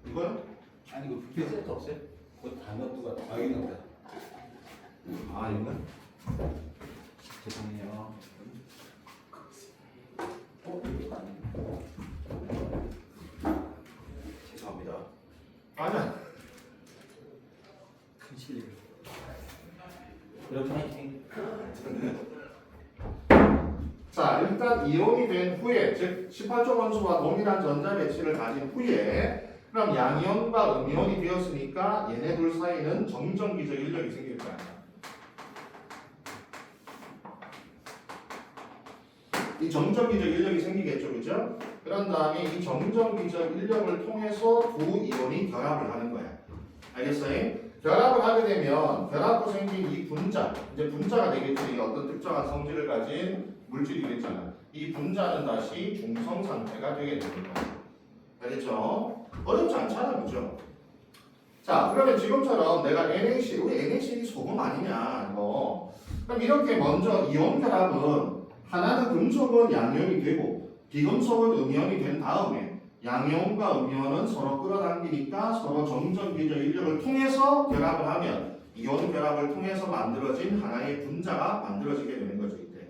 이거요? 아니 그 분필 세트 없어요? 그거 단어도가 다 있는데. 아 있나? 죄송해요. 이거 아니에요. 죄송합니다. 아니야. 큰 실례. 이렇게 하이팅. 자 일단 이온이 된 후에 즉 18조 원소와 동일한 전자 배치를 가진 후에 그럼 양이온과 음이온이 되었으니까 얘네 둘 사이는 정전기적 인력이 생길 거 아니야. 이 정전기적 인력이 생기겠죠, 그죠? 그런 다음에 이 정전기적 인력을 통해서 두 이온이 결합을 하는 거야. 알겠어요? 결합을 하게 되면 결합으로 생긴 이 분자, 이제 분자가 되겠지. 어떤 특정한 성질을 가진 물질이겠잖아. 이 분자는 다시 중성 상태가 되게 되는 거야. 알겠죠? 어렵지 않잖아, 그죠? 자, 그러면 지금처럼 내가 NaCl, 우리 NaCl이 소금 아니냐, 이거. 그럼 이렇게 먼저 이온 결합은 하나는 금속은 양이온이 되고 비금속은 음이온이 된 다음에 양이온과 음이온은 서로 끌어당기니까 서로 정전기적 인력을 통해서 결합을 하면 이온 결합을 통해서 만들어진 하나의 분자가 만들어지게 되는 거죠, 이때.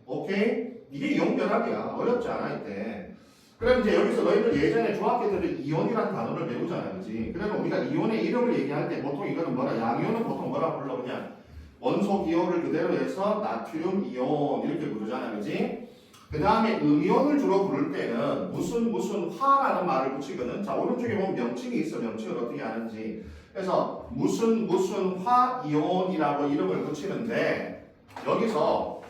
오케이? 이게 이온 결합이야. 어렵지 않아, 이때. 그럼 이제 여기서 너희들 예전에 중학교 때도 이온이라는 단어를 배우잖아, 그지? 그러면 우리가 이온의 이름을 얘기할 때 보통 이거는 뭐라, 양이온은 보통 뭐라 불러, 그냥 원소 기호를 그대로 해서 나트륨 이온 이렇게 부르잖아, 그지? 그 다음에 음이온을 주로 부를 때는 무슨 화라는 말을 붙이거든. 자, 오른쪽에 보면 명칭이 있어. 명칭을 어떻게 하는지. 그래서 무슨 화 이온이라고 이름을 붙이는데 여기서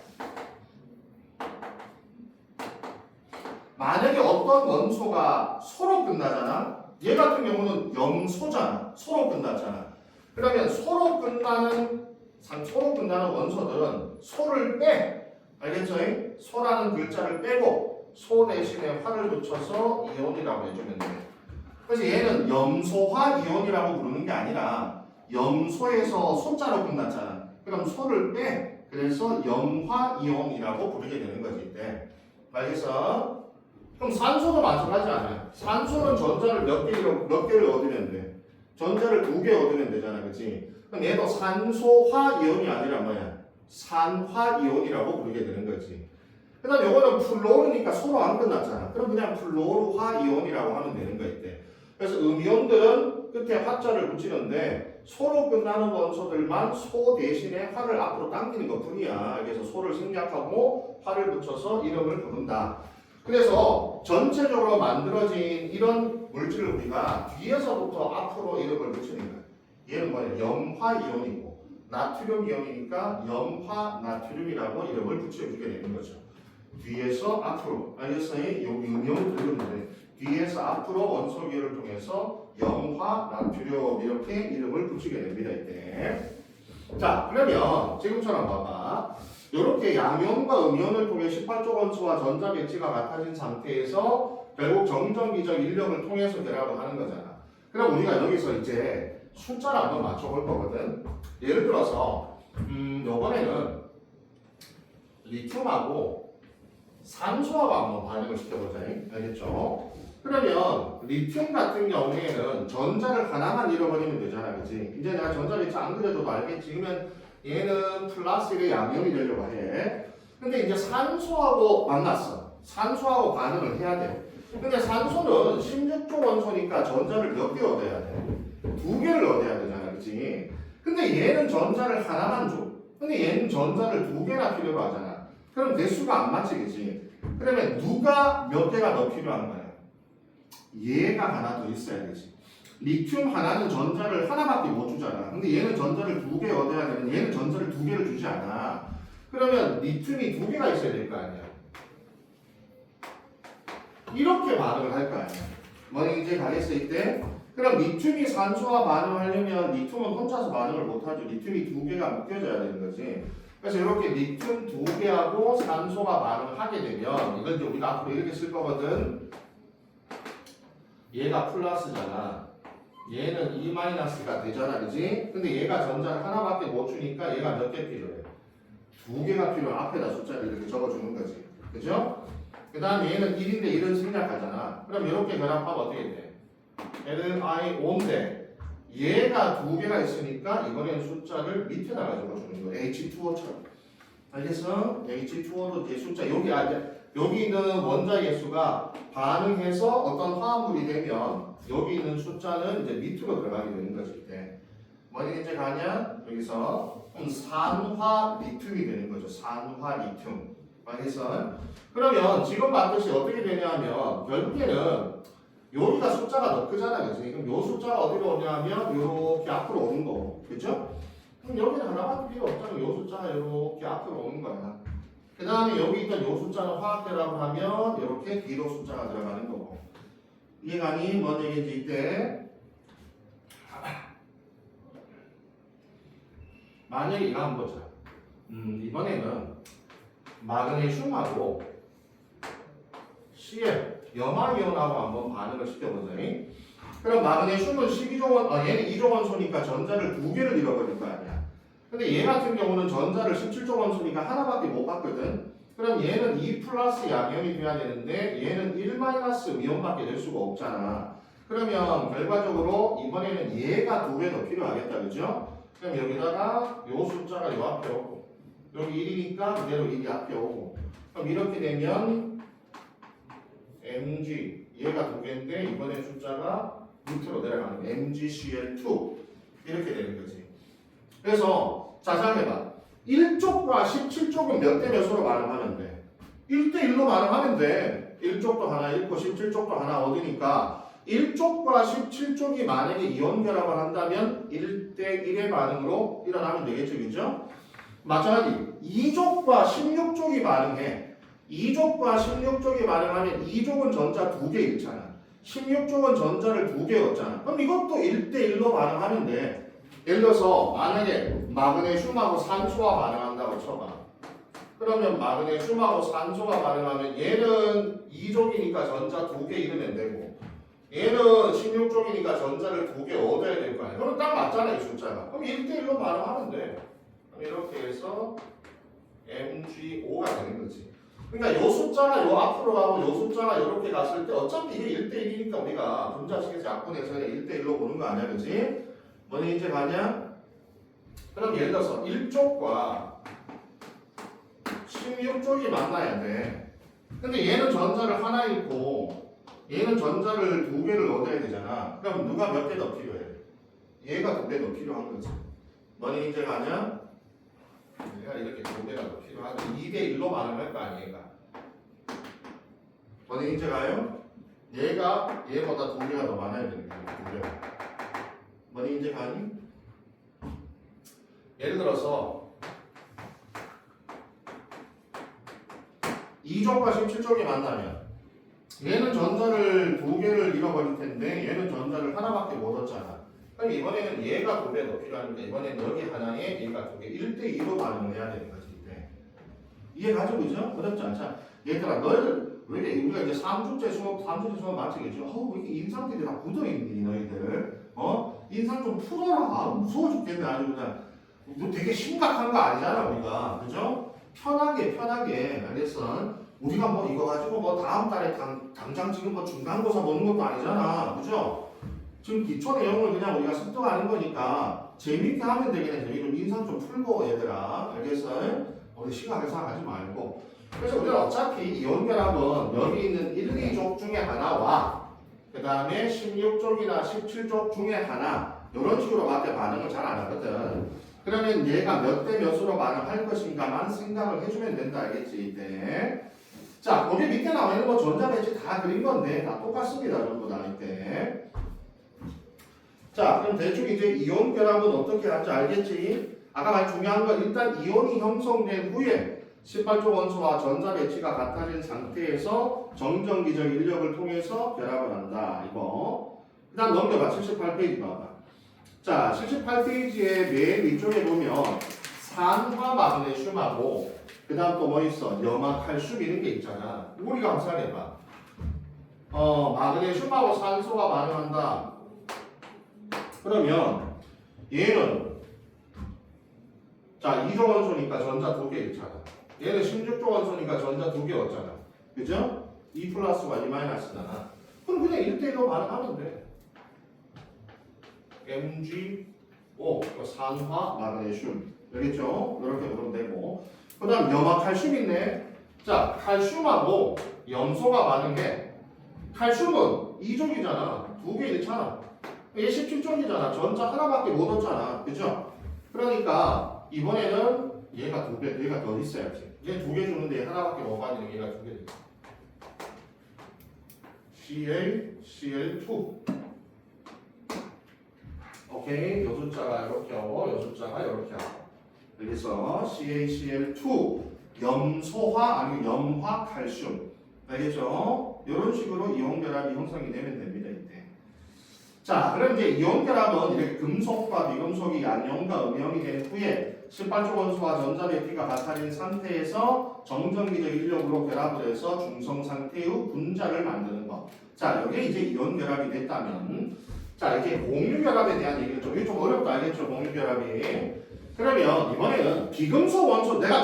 만약에 어떤 원소가 소로 끝나잖아. 얘 같은 경우는 염소잖아. 소로 끝났잖아. 그러면 소로 끝나는 원소들은 소를 빼. 알겠죠? 소라는 글자를 빼고 소 대신에 화를 붙여서 이온이라고 해주면 돼. 그래서 얘는 염소화 이온이라고 부르는 게 아니라 염소에서 소자로 끝났잖아. 그럼 소를 빼. 그래서 염화 이온이라고 부르게 되는 거지 이때. 알겠어? 그럼 산소도 마찬가지 아니야. 산소는 전자를 몇 개를 얻으면 돼? 전자를 2개 얻으면 되잖아, 그렇지? 그럼 얘도 산소화이온이 아니라 뭐야? 산화이온이라고 부르게 되는 거지. 그다음 요거는 플로르니까 서로 안 끝났잖아. 그럼 그냥 플로르화이온이라고 하면 되는 거 있대. 그래서 음이온들은 끝에 화자를 붙이는데 소로 끝나는 원소들만 소 대신에 화를 앞으로 당기는 것 뿐이야. 그래서 소를 생략하고 화를 붙여서 이름을 부른다. 그래서 전체적으로 만들어진 이런 물질을 우리가 뒤에서부터 앞으로 이름을 붙이는 거야. 얘는 뭐야? 염화이온이고 나트륨 이온이니까 염화나트륨이라고 이름을 붙여주게 되는 거죠. 뒤에서 앞으로 알겠어요? 이 음이온을 그리는데 뒤에서 앞으로 원소 기호를 통해서 염화나트륨 이렇게 이름을 붙이게 됩니다. 이때. 자, 그러면 지금처럼 봐봐. 이렇게 양이온과 음이온을 통해 18조 원소와 전자 배치가 같아진 상태에서 결국 정전기적 인력을 통해서 결합을 하는 거잖아. 그럼 우리가 여기서 이제 숫자를 한번 맞춰볼 거거든. 예를 들어서 요번에는 리튬하고 산소하고 한번 반응을 시켜보자. 알겠죠? 그러면 리튬 같은 경우에는 전자를 하나만 잃어버리면 되잖아. 그치? 이제 내가 전자 배치 안 그려줘도 알겠지? 그러면 얘는 플러스 1의 양이온이 되려고 해. 근데 이제 산소하고 만났어. 산소하고 반응을 해야 돼. 근데 산소는 16조 원소니까 전자를 몇 개 얻어야 돼? 2개를 얻어야 되잖아. 그치? 근데 얘는 전자를 하나만 줘. 근데 얘는 전자를 2개나 필요로 하잖아. 그럼 대수가 안 맞지, 그치? 그러면 누가 몇 개가 더 필요한 거야? 얘가 하나 더 있어야 되지. 리튬 하나는 전자를 하나밖에 못 주잖아. 근데 얘는 전자를 2개 얻어야 되는데 얘는 전자를 2개를 주지 않아. 그러면 리튬이 2개가 있어야 될 거 아니야. 이렇게 반응을 할 거 아니야. 뭐니 이제 가겠어 이때? 그럼 리튬이 산소와 반응을 하려면 리튬은 혼자서 반응을 못하죠. 리튬이 2개가 묶여져야 되는 거지. 그래서 이렇게 리튬 2개하고 산소가 반응을 하게 되면 이걸 이제 우리가 앞으로 이렇게 쓸 거거든. 얘가 플러스잖아. 얘는 E 마이너스가 되잖아, 그지? 근데 얘가 전자를 하나밖에 못 주니까 얘가 몇 개 필요해? 2개가 필요해. 앞에다 숫자를 이렇게 적어주는 거지. 그죠? 그 다음에 얘는 1인데 1은 생략하잖아. 그럼 이렇게 결합하면 어떻게 돼? 얘는 I5인데 얘가 2개가 있으니까 이번엔 숫자를 밑에다가 적어주는 거야. H2O처럼. 알겠어? H2O도 이제 숫자 여기 있는 원자의 수가 반응해서 어떤 화합물이 되면 여기 있는 숫자는 이제 밑으로 들어가게 되는 거지. 뭐니 이제 가냐? 여기서 산화 리튬이 되는 거죠. 산화 리튬. 알겠어? 그러면 지금 봤듯이 어떻게 되냐면 결국에는 여기가 숫자가 더 크잖아, 그지? 그럼 요 숫자가 어디로 오냐면 이렇게 앞으로 오는 거고, 그죠? 그럼 여기는 하나밖에 필요 없잖아. 요 숫자가 이렇게 앞으로 오는 거야. 그 다음에 여기 있던 요 숫자는 화학계라고 하면 이렇게 뒤로 숫자가 들어가는 거고. 이해가니? 뭔 얘기인지 이때 만약에 이거 한번 보자. 이번에는 마그네슘하고 Cl 염화이온하고 한번 반응을 시켜보자. 그럼 마그네슘은 12조원, 얘는 2조원소니까 전자를 2개를 잃어버릴 거 아니야. 근데 얘 같은 경우는 전자를 17조원소니까 하나밖에 못 받거든. 그럼 얘는 2 플러스 양이온이 돼야 되는데 얘는 1 마이너스 미온밖에 될 수가 없잖아. 그러면 결과적으로 이번에는 얘가 2개 더 필요하겠다, 그죠? 그럼 여기다가 요 숫자가 요 앞에 오고 여기 1이니까 그대로 1이 앞에 오고 그럼 이렇게 되면 Mg 얘가 2개인데 이번에 숫자가 밑으로 내려가는 MgCl2 이렇게 되는 거지. 그래서 자 생각해봐. 1쪽과 17쪽은 몇 대 몇으로 반응하면 돼? 1대 1로 반응하면 돼. 1쪽도 하나 잃고 17쪽도 하나 얻으니까 1쪽과 17쪽이 만약에 이온 결합을 한다면 1대 1의 반응으로 일어나면 되겠죠, 그죠? 마찬가지 2족과 16족이 반응해. 2족과 16족이 반응하면 2족은 전자 2개 잃잖아. 16족은 전자를 2개 얻잖아. 그럼 이것도 1대1로 반응하면 돼. 예를 들어서 만약에 마그네슘하고 산소가 반응한다고 쳐봐. 그러면 마그네슘하고 산소가 반응하면 얘는 2족이니까 전자 2개 잃으면 되고 얘는 16족이니까 전자를 2개 얻어야 될 거 아니야. 그럼 딱 맞잖아, 이 숫자가. 그럼 1대1로 반응하면 돼. 그럼 이렇게 해서 MgO가 되는 거지. 그러니까 요 숫자가 요 앞으로 가고 요 숫자가 이렇게 갔을 때 어차피 이게 1대1이니까 우리가 분자식에서 약분해서 1대1로 보는 거 아니야, 그지? 뭐니 이제 가냐? 그럼 예를 들어서 1쪽과 16쪽이 만나야 돼. 근데 얘는 전자를 하나 잃고 얘는 전자를 두 개를 얻어야 되잖아. 그럼 누가 몇 개 더 필요해? 얘가 두 개 더 필요한 거지. 뭐니 이제 가냐? 얘가 이렇게 두 개가 더 필요하지. 2대1로 반응할 거 아니야, 얘가. 뭐니 이제 가요? 얘가 얘보다 두 개가 더 많아야 되는 거야, 두 개가. 뭐니 이제 가니? 예를 들어서 2쪽과 17쪽이 만나면 얘는 전자를 두 개를 잃어버릴 텐데 얘는 전자를 하나밖에 못 얻잖아. 그럼 이번에는 얘가 두 배 더 필요하니까 이번에는 여기 하나에 얘가 두 개 1대2로 반응을 해야 되는 거지. 이때. 이해가죠? 그죠? 어렵지 않잖아. 얘들아 너희들 왜 이렇게 우리가 이제 3주째 수업 마치겠죠? 왜 이렇게 인상들이 다 굳어있니 너희들? 인상 좀 풀어라. 무서워 죽겠네. 아주 그냥 너 되게 심각한 거 아니잖아 우리가. 그죠? 편하게 알겠어? 우리가 뭐 이거 가지고 뭐 다음 달에 당장 지금 뭐 중간고사 보는 것도 아니잖아. 그죠? 지금 기초 내용을 그냥 우리가 습득하는 거니까 재밌게 하면 되겠네. 좀 인상 좀 풀고 얘들아. 알겠어? 우리 시간을 생각하지 말고. 그래서 우리는 어차피 이온 결합은 여기 있는 1, 2족 중에 하나와 그 다음에 16족이나 17족 중에 하나 이런 식으로밖에 반응을 잘 안 하거든. 그러면 얘가 몇 대 몇으로 반응할 것인가만 생각을 해주면 된다. 알겠지? 이때. 자, 거기 밑에 나와 있는 거 전자 배치 다 그린 건데 다 똑같습니다. 전부 다 이때. 자, 그럼 대충 이제 이온 결합은 어떻게 하는지 알겠지? 아까 말 중요한 건 일단 이온이 형성된 후에 18조 원소와 전자 배치가 같아진 상태에서 정전기적 인력을 통해서 결합을 한다. 이거. 그 다음 넘겨봐. 78페이지 봐봐. 자, 78페이지의 맨 위쪽에 보면 산화 마그네슘하고 그 다음 또 뭐 있어? 염화 칼슘 이런 게 있잖아. 우리가 한번 생각해봐. 마그네슘하고 산소가 반응한다. 그러면 얘는 자 2조 원소니까 전자 두 개 있잖아. 얘는 16조 원소니까 전자 두 개 얻잖아. 그죠? 2 플러스와 2 마이너스잖아. 그럼 그냥 1대1로 반응하면 돼. MgO 산화 마그네슘 알겠죠? 이렇게 보면 되고 그 다음 염화 칼슘 있네. 자 칼슘하고 염소가 반응해. 칼슘은 2족이잖아. 두 개 잃잖아. 얘 17족이잖아. 전자 하나밖에 못 얻잖아. 그죠? 그러니까 이번에는 얘가 두 개, 얘가 더 있어야지. 얘 두 개 주는데 얘 하나밖에 못 받는 얘가 두 개 돼. CaCl2. 오케이. 요 숫자가 이렇게 하고 요 숫자가 이렇게 하고. 그래서 CaCl2 염소화 아니면 염화 칼슘. 알겠죠? 이런 식으로 이온 결합이 형성이 되면 됩니다. 이때. 자, 그럼 이제 이온 결합은 이렇게 금속과 비금속이 안형과 음형이 된 후에 18조 원소와 전자 배치가 같아진 상태에서 정전기적 인력으로 결합을 해서 중성 상태의 분자를 만드는 것. 자, 이게 이제 이온 결합이 됐다면, 자, 이제 공유 결합에 대한 얘기를 이게 좀 어렵다 알겠죠? 공유 결합이. 그러면 이번에는 비금속 원소, 내가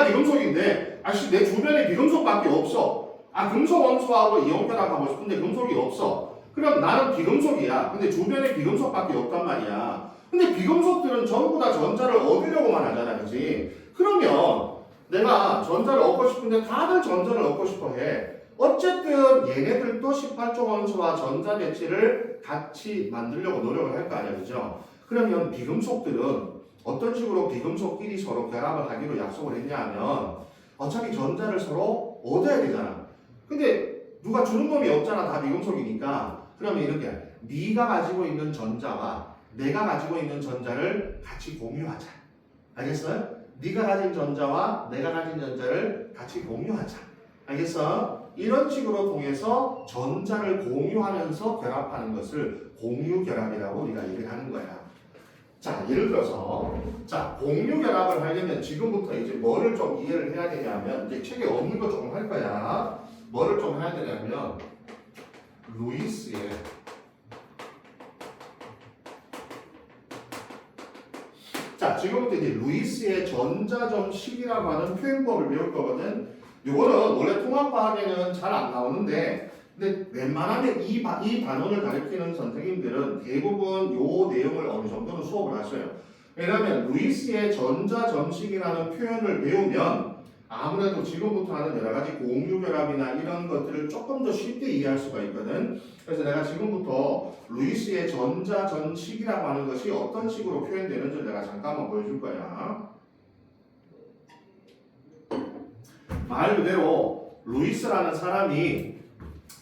비금속인데, 내 주변에 비금속밖에 없어. 금속 원소하고 이온 결합하고 싶은데 금속이 없어. 그럼 나는 비금속이야. 근데 주변에 비금속밖에 없단 말이야. 근데 비금속들은 전부 다 전자를 얻으려고만 하잖아. 그지? 그러면 내가 전자를 얻고 싶은데 다들 전자를 얻고 싶어 해. 어쨌든 얘네들도 18조 원소와 전자 배치를 같이 만들려고 노력을 할 거 아니야. 그죠? 그러면 비금속들은 어떤 식으로 비금속끼리 서로 결합을 하기로 약속을 했냐 하면 어차피 전자를 서로 얻어야 되잖아. 근데 누가 주는 놈이 없잖아. 다 비금속이니까. 그러면 이렇게 네가 가지고 있는 전자와 내가 가지고 있는 전자를 같이 공유하자. 알겠어요? 네가 가진 전자와 내가 가진 전자를 같이 공유하자. 알겠어? 이런 식으로 통해서 전자를 공유하면서 결합하는 것을 공유 결합이라고 우리가 얘기를 하는 거야. 자, 예를 들어서 공유 결합을 하려면 지금부터 이제 뭐를 좀 이해를 해야 되냐면 이제 책에 없는 거 좀 할 거야. 뭐를 좀 해야 되냐면 루이스의 지금부터 이제 루이스의 전자점식이라고 하는 표현법을 배울 거거든. 요거는 원래 통합과학에는 잘 안 나오는데 근데 웬만하면 이 단원을 가리키는 선생님들은 대부분 요 내용을 어느 정도는 수업을 하셔요. 왜냐하면 루이스의 전자점식이라는 표현을 배우면 아무래도 지금부터 하는 여러 가지 공유결합이나 이런 것들을 조금 더 쉽게 이해할 수가 있거든. 그래서 내가 지금부터 루이스의 전자점식이라고 하는 것이 어떤 식으로 표현되는지 내가 잠깐만 보여줄 거야. 말 그대로 루이스라는 사람이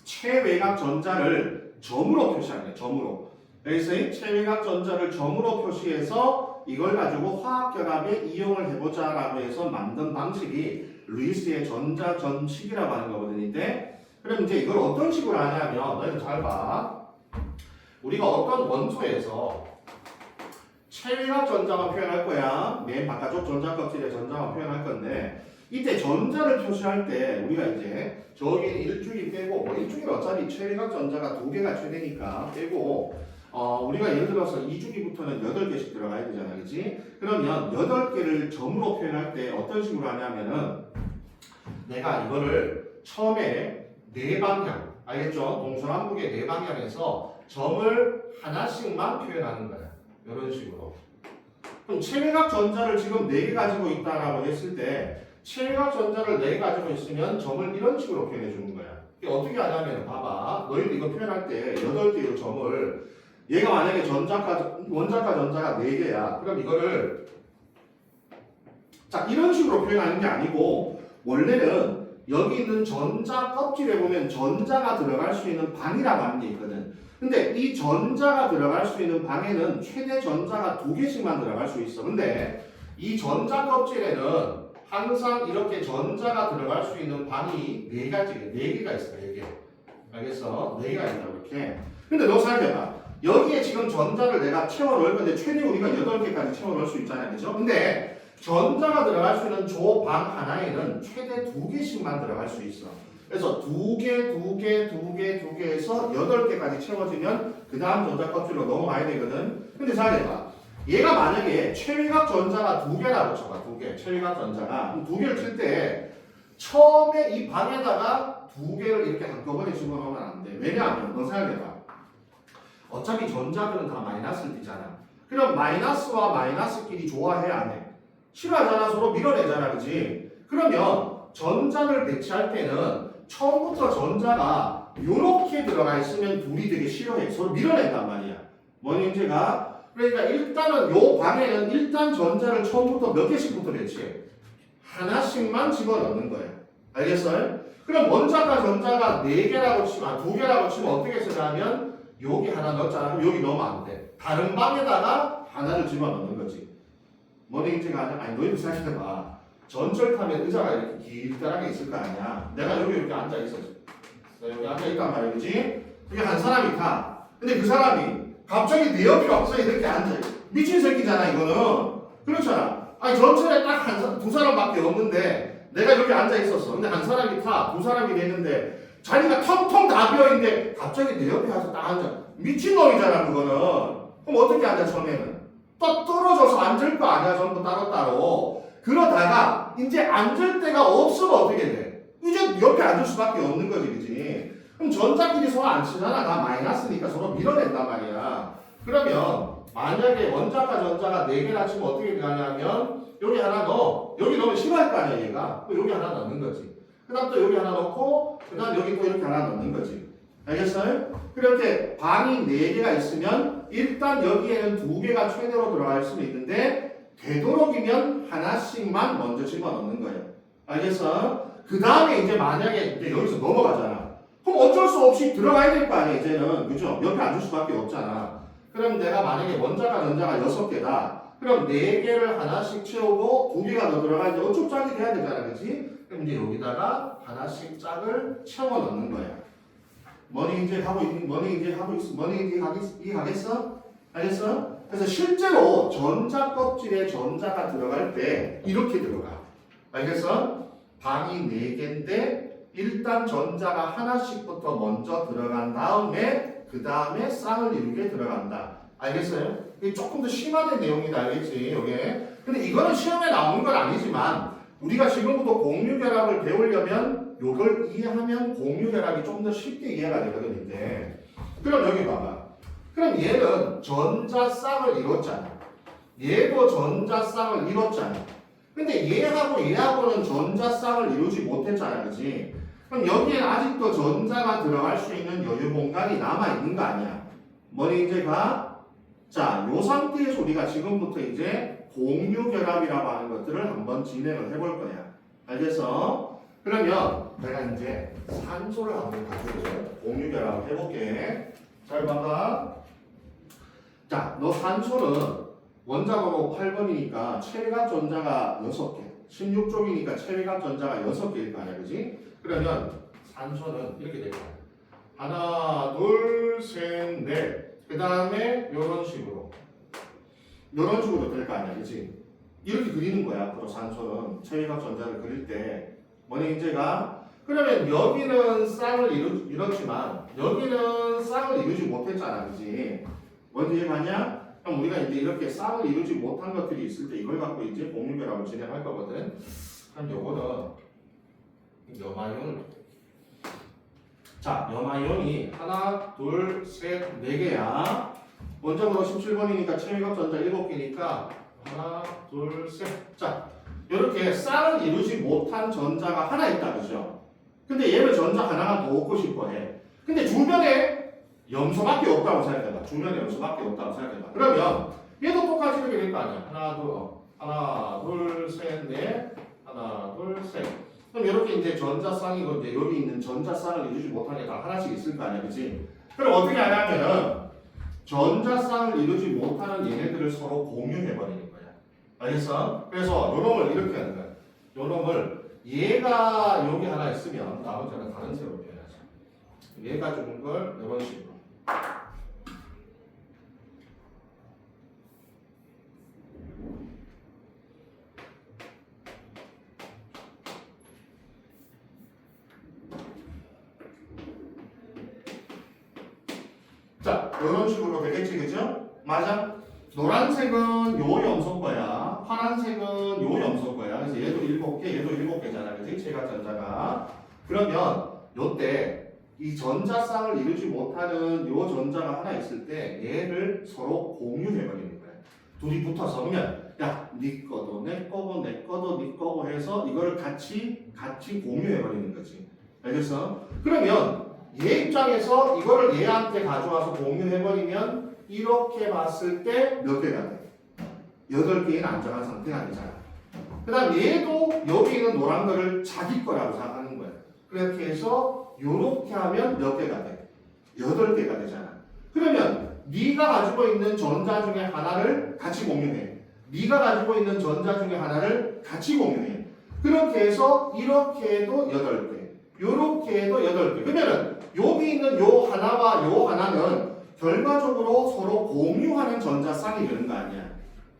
최외곽 전자를 점으로 표시하네. 점으로. 여기서 이 최외곽 전자를 점으로 표시해서 이걸 가지고 화학결합에 이용을 해보자 라고 해서 만든 방식이 루이스의 전자점식이라고 하는 거거든요. 그럼 이제 이걸 어떤 식으로 하냐면 너희들 잘 봐. 우리가 어떤 원소에서 최외곽 전자만 표현할 거야. 맨 바깥쪽 전자 껍질에 전자만 표현할 건데 이때 전자를 표시할 때 우리가 이제 저기 일주기 빼고 일주기는 어차피 최외곽 전자가 2개가 최대니까 빼고 우리가 예를 들어서 2주기부터는 8개씩 들어가야 되잖아, 그렇지? 그러면 8개를 점으로 표현할 때 어떤 식으로 하냐면은 내가 이거를 처음에 네 방향, 알겠죠? 동서남북의 네 방향에서 점을 하나씩만 표현하는 거야. 이런 식으로. 그럼 최외곽 전자를 지금 4개 가지고 있다라고 했을 때 최외곽 전자를 4개 가지고 있으면 점을 이런 식으로 표현해 주는 거야. 이게 어떻게 하냐면 봐봐. 너희들 이거 표현할 때 8개의 점을 얘가 만약에 원자과 전자가 4개야. 그럼 이거를 자 이런 식으로 표현하는 게 아니고 원래는 여기 있는 전자 껍질에 보면 전자가 들어갈 수 있는 방이라고 하는 게 있거든. 근데 이 전자가 들어갈 수 있는 방에는 최대 전자가 2개씩만 들어갈 수 있어. 근데 이 전자 껍질에는 항상 이렇게 전자가 들어갈 수 있는 방이 4개가 있어. 4개. 알겠어? 4개가 있다고 이렇게. 근데 너 생각해봐. 여기에 지금 전자를 내가 채워 넣을 건데 최대 우리가 8개까지 채워 넣을 수 있잖아요. 그죠? 근데 전자가 들어갈 수 있는 저 방 하나에는 최대 2개씩만 들어갈 수 있어. 그래서 2개, 2개, 2개, 2개에서 8개까지 채워지면 그 다음 전자 껍질로 넘어가야 되거든. 근데 생각해봐. 얘가 만약에 최외곽 전자가 2개라고 쳐봐. 2개. 최외곽 전자가. 그럼 2개를 칠 때 처음에 이 방에다가 2개를 이렇게 한꺼번에 집어넣으면 안 돼. 왜냐하면 너 생각해봐. 어차피 전자들은 다 마이너스를 띠잖아. 그럼 마이너스와 마이너스끼리 좋아해야 안 해? 싫어하잖아. 서로 밀어내잖아. 그지? 그러면 전자를 배치할 때는 처음부터 전자가 이렇게 들어가 있으면 둘이 되게 싫어해. 서로 밀어낸단 말이야. 뭐니 문제가? 그러니까 일단은 요 방에는 일단 전자를 처음부터 몇 개씩부터 배치해? 하나씩만 집어넣는 거야. 알겠어요? 그럼 원자과 전자가 4개라고 치면 2개라고 치면 어떻게 쓰냐면 여기 하나 넣었잖아. 그럼 여기 넣으면 안 돼. 다른 방에다가 하나를 집어넣는 거지. 뭐니 문제가 아니야? 아니 너희도 생각해봐. 전철 타면 의자가 이렇게 길다랗게 있을 거 아니야. 내가 여기 이렇게 앉아 있어. 여기 앉아 있단 말이야, 그렇지? 그게 한 사람이 타. 근데 그 사람이 갑자기 내 옆에 와서 이렇게 앉아. 미친 새끼잖아, 이거는. 그렇잖아. 아니 전철에 딱 두 사람밖에 없는데 내가 여기 앉아 있었어. 근데 한 사람이 타, 두 사람이 되는데 자리가 텅텅 다 비어 있는데 갑자기 내 옆에 와서 딱 앉아. 미친 놈이잖아, 그거는. 그럼 어떻게 앉아 처음에는? 또 떨어져서 앉을 거 아니야, 전부 따로따로. 그러다가 이제 앉을 데가 없으면 어떻게 돼? 이제 옆에 앉을 수밖에 없는 거지, 그치? 그럼 전자끼리 서로 안 치잖아. 다 마이너스니까 서로 밀어낸단 말이야. 그러면 만약에 원자과 전자가 4개나 치면 어떻게 되냐면 여기 하나 넣어. 여기 넣으면 싫어할 거 아니야, 얘가. 여기 하나 넣는 거지. 그 다음 또 여기 하나 넣고 그 다음 여기 또 이렇게 하나 넣는 거지. 알겠어요? 그렇게 방이 4개가 있으면 일단 여기에는 2개가 최대로 들어갈 수는 있는데 되도록이면 하나씩만 먼저 집어넣는 거예요. 알겠어? 그 다음에 이제 만약에 이제 여기서 넘어가잖아. 그럼 어쩔 수 없이 들어가야 될 거 아니야, 이제는. 그죠? 옆에 앉을 수밖에 없잖아. 그럼 내가 만약에 원자과 전자가 6개다. 그럼 4개를 하나씩 채우고 2개가 더 들어가는데 어쩔 짝이 돼야 되잖아, 그치? 그럼 이제 여기다가 하나씩 짝을 채워 넣는 거야. 뭐니 이제 가겠어? 알겠어? 그래서 실제로 전자 껍질에 전자가 들어갈 때 이렇게 들어가. 알겠어? 방이 4개인데 일단 전자가 하나씩부터 먼저 들어간 다음에 그 다음에 쌍을 이루게 들어간다. 알겠어요? 이게 조금 더 심화된 내용이다. 알겠지? 이게. 근데 이거는 시험에 나오는 건 아니지만 우리가 지금부터 공유결합을 배우려면 요걸 이해하면 공유결합이 좀 더 쉽게 이해가 되거든 이제. 그럼 여기 봐봐. 그럼 얘는 전자쌍을 이뤘잖아. 얘도 전자쌍을 이뤘잖아. 근데 얘하고 얘하고는 전자쌍을 이루지 못했잖아, 그치? 그럼 여기에 아직도 전자가 들어갈 수 있는 여유 공간이 남아있는 거 아니야? 뭐니 이제가? 자, 요 상태에서 우리가 지금부터 이제 공유결합이라고 하는 것들을 한번 진행을 해볼 거야. 알겠어? 그러면 내가 이제 산소를 한번 가지고 공유결합을 해볼게. 잘 봐봐. 자, 너 산소는 원자번호 8번이니까 체외각 전자가 6개, 16쪽이니까 체외각 전자가 6개일 거 아니야, 그지? 그러면 산소는 이렇게 될 거야. 하나, 둘, 셋, 넷. 그 다음에 이런 식으로 될 거 아니야, 그지? 이렇게 그리는 거야, 앞으로 산소는. 체외각 전자를 그릴 때. 뭐니, 이제가? 그러면 여기는 쌍을 이뤘지만, 여기는 쌍을 이루지 못했잖아, 그지? 뭔지 이해가냐? 그럼 우리가 이제 이렇게 쌍을 이루지 못한 것들이 있을 때 이걸 갖고 이제 공유결합을 진행할 거거든. 그럼 요거는 염화이온을. 자, 염화이온이 하나, 둘, 셋, 네 개야. 원자번호 17번이니까 체외각 전자 7개니까 하나, 둘, 셋. 자, 이렇게 쌍을 이루지 못한 전자가 하나 있다, 그죠? 근데 얘는 전자 하나만 더 얻고 싶어 해. 근데 주변에 염소밖에 없다고 생각해봐. 주변에 염소밖에 없다고 생각해봐. 그러면 얘도 똑같이 이렇게 될 거 아니야. 하나, 둘, 셋, 넷. 하나, 둘, 셋. 그럼 이렇게 이제 전자쌍이고 이제 여기 있는 전자쌍을 이루지 못한 게 다 하나씩 있을 거 아니야, 그렇지? 그럼 어떻게 하냐면은 전자쌍을 이루지 못하는 얘네들을 서로 공유해버리는 거야. 알겠어? 그래서 요놈을 이렇게 하는 거야. 요놈을 얘가 여기 하나 있으면 나머지는 다른 색으로 표현하자. 얘가 주는 걸 이런 식으로. 자, 이런 식으로 되겠지, 그죠? 맞아? 노란색은 요 염소 거야. 파란색은 요 염소 거야. 그래서 얘도 7개, 얘도 7개잖아, 그지? 체각 전자가. 그러면 요때 이 전자쌍을 이루지 못하는 요 전자가 하나 있을 때 얘를 서로 공유해버리는 거야. 둘이 붙어서 그러면 야, 네 거도 내 거고 내 거도 네 거고 해서 이거를 같이 공유해버리는 거지. 알겠어? 그러면 얘 입장에서 이거를 얘한테 가져와서 공유해버리면 이렇게 봤을 때 몇 개가 돼? 8개인 안정한 상태가 되잖아. 그 다음 얘도 여기 있는 노란 거를 자기 거라고 생각하는 거야. 그렇게 해서 요렇게 하면 몇 개가 돼? 8개가 되잖아. 그러면 네가 가지고 있는 전자 중에 하나를 같이 공유해. 네가 가지고 있는 전자 중에 하나를 같이 공유해. 그렇게 해서 이렇게 해도 8개. 요렇게 해도 8개. 그러면은 여기 있는 요 하나와 요 하나는 결과적으로 서로 공유하는 전자쌍이 되는 거 아니야.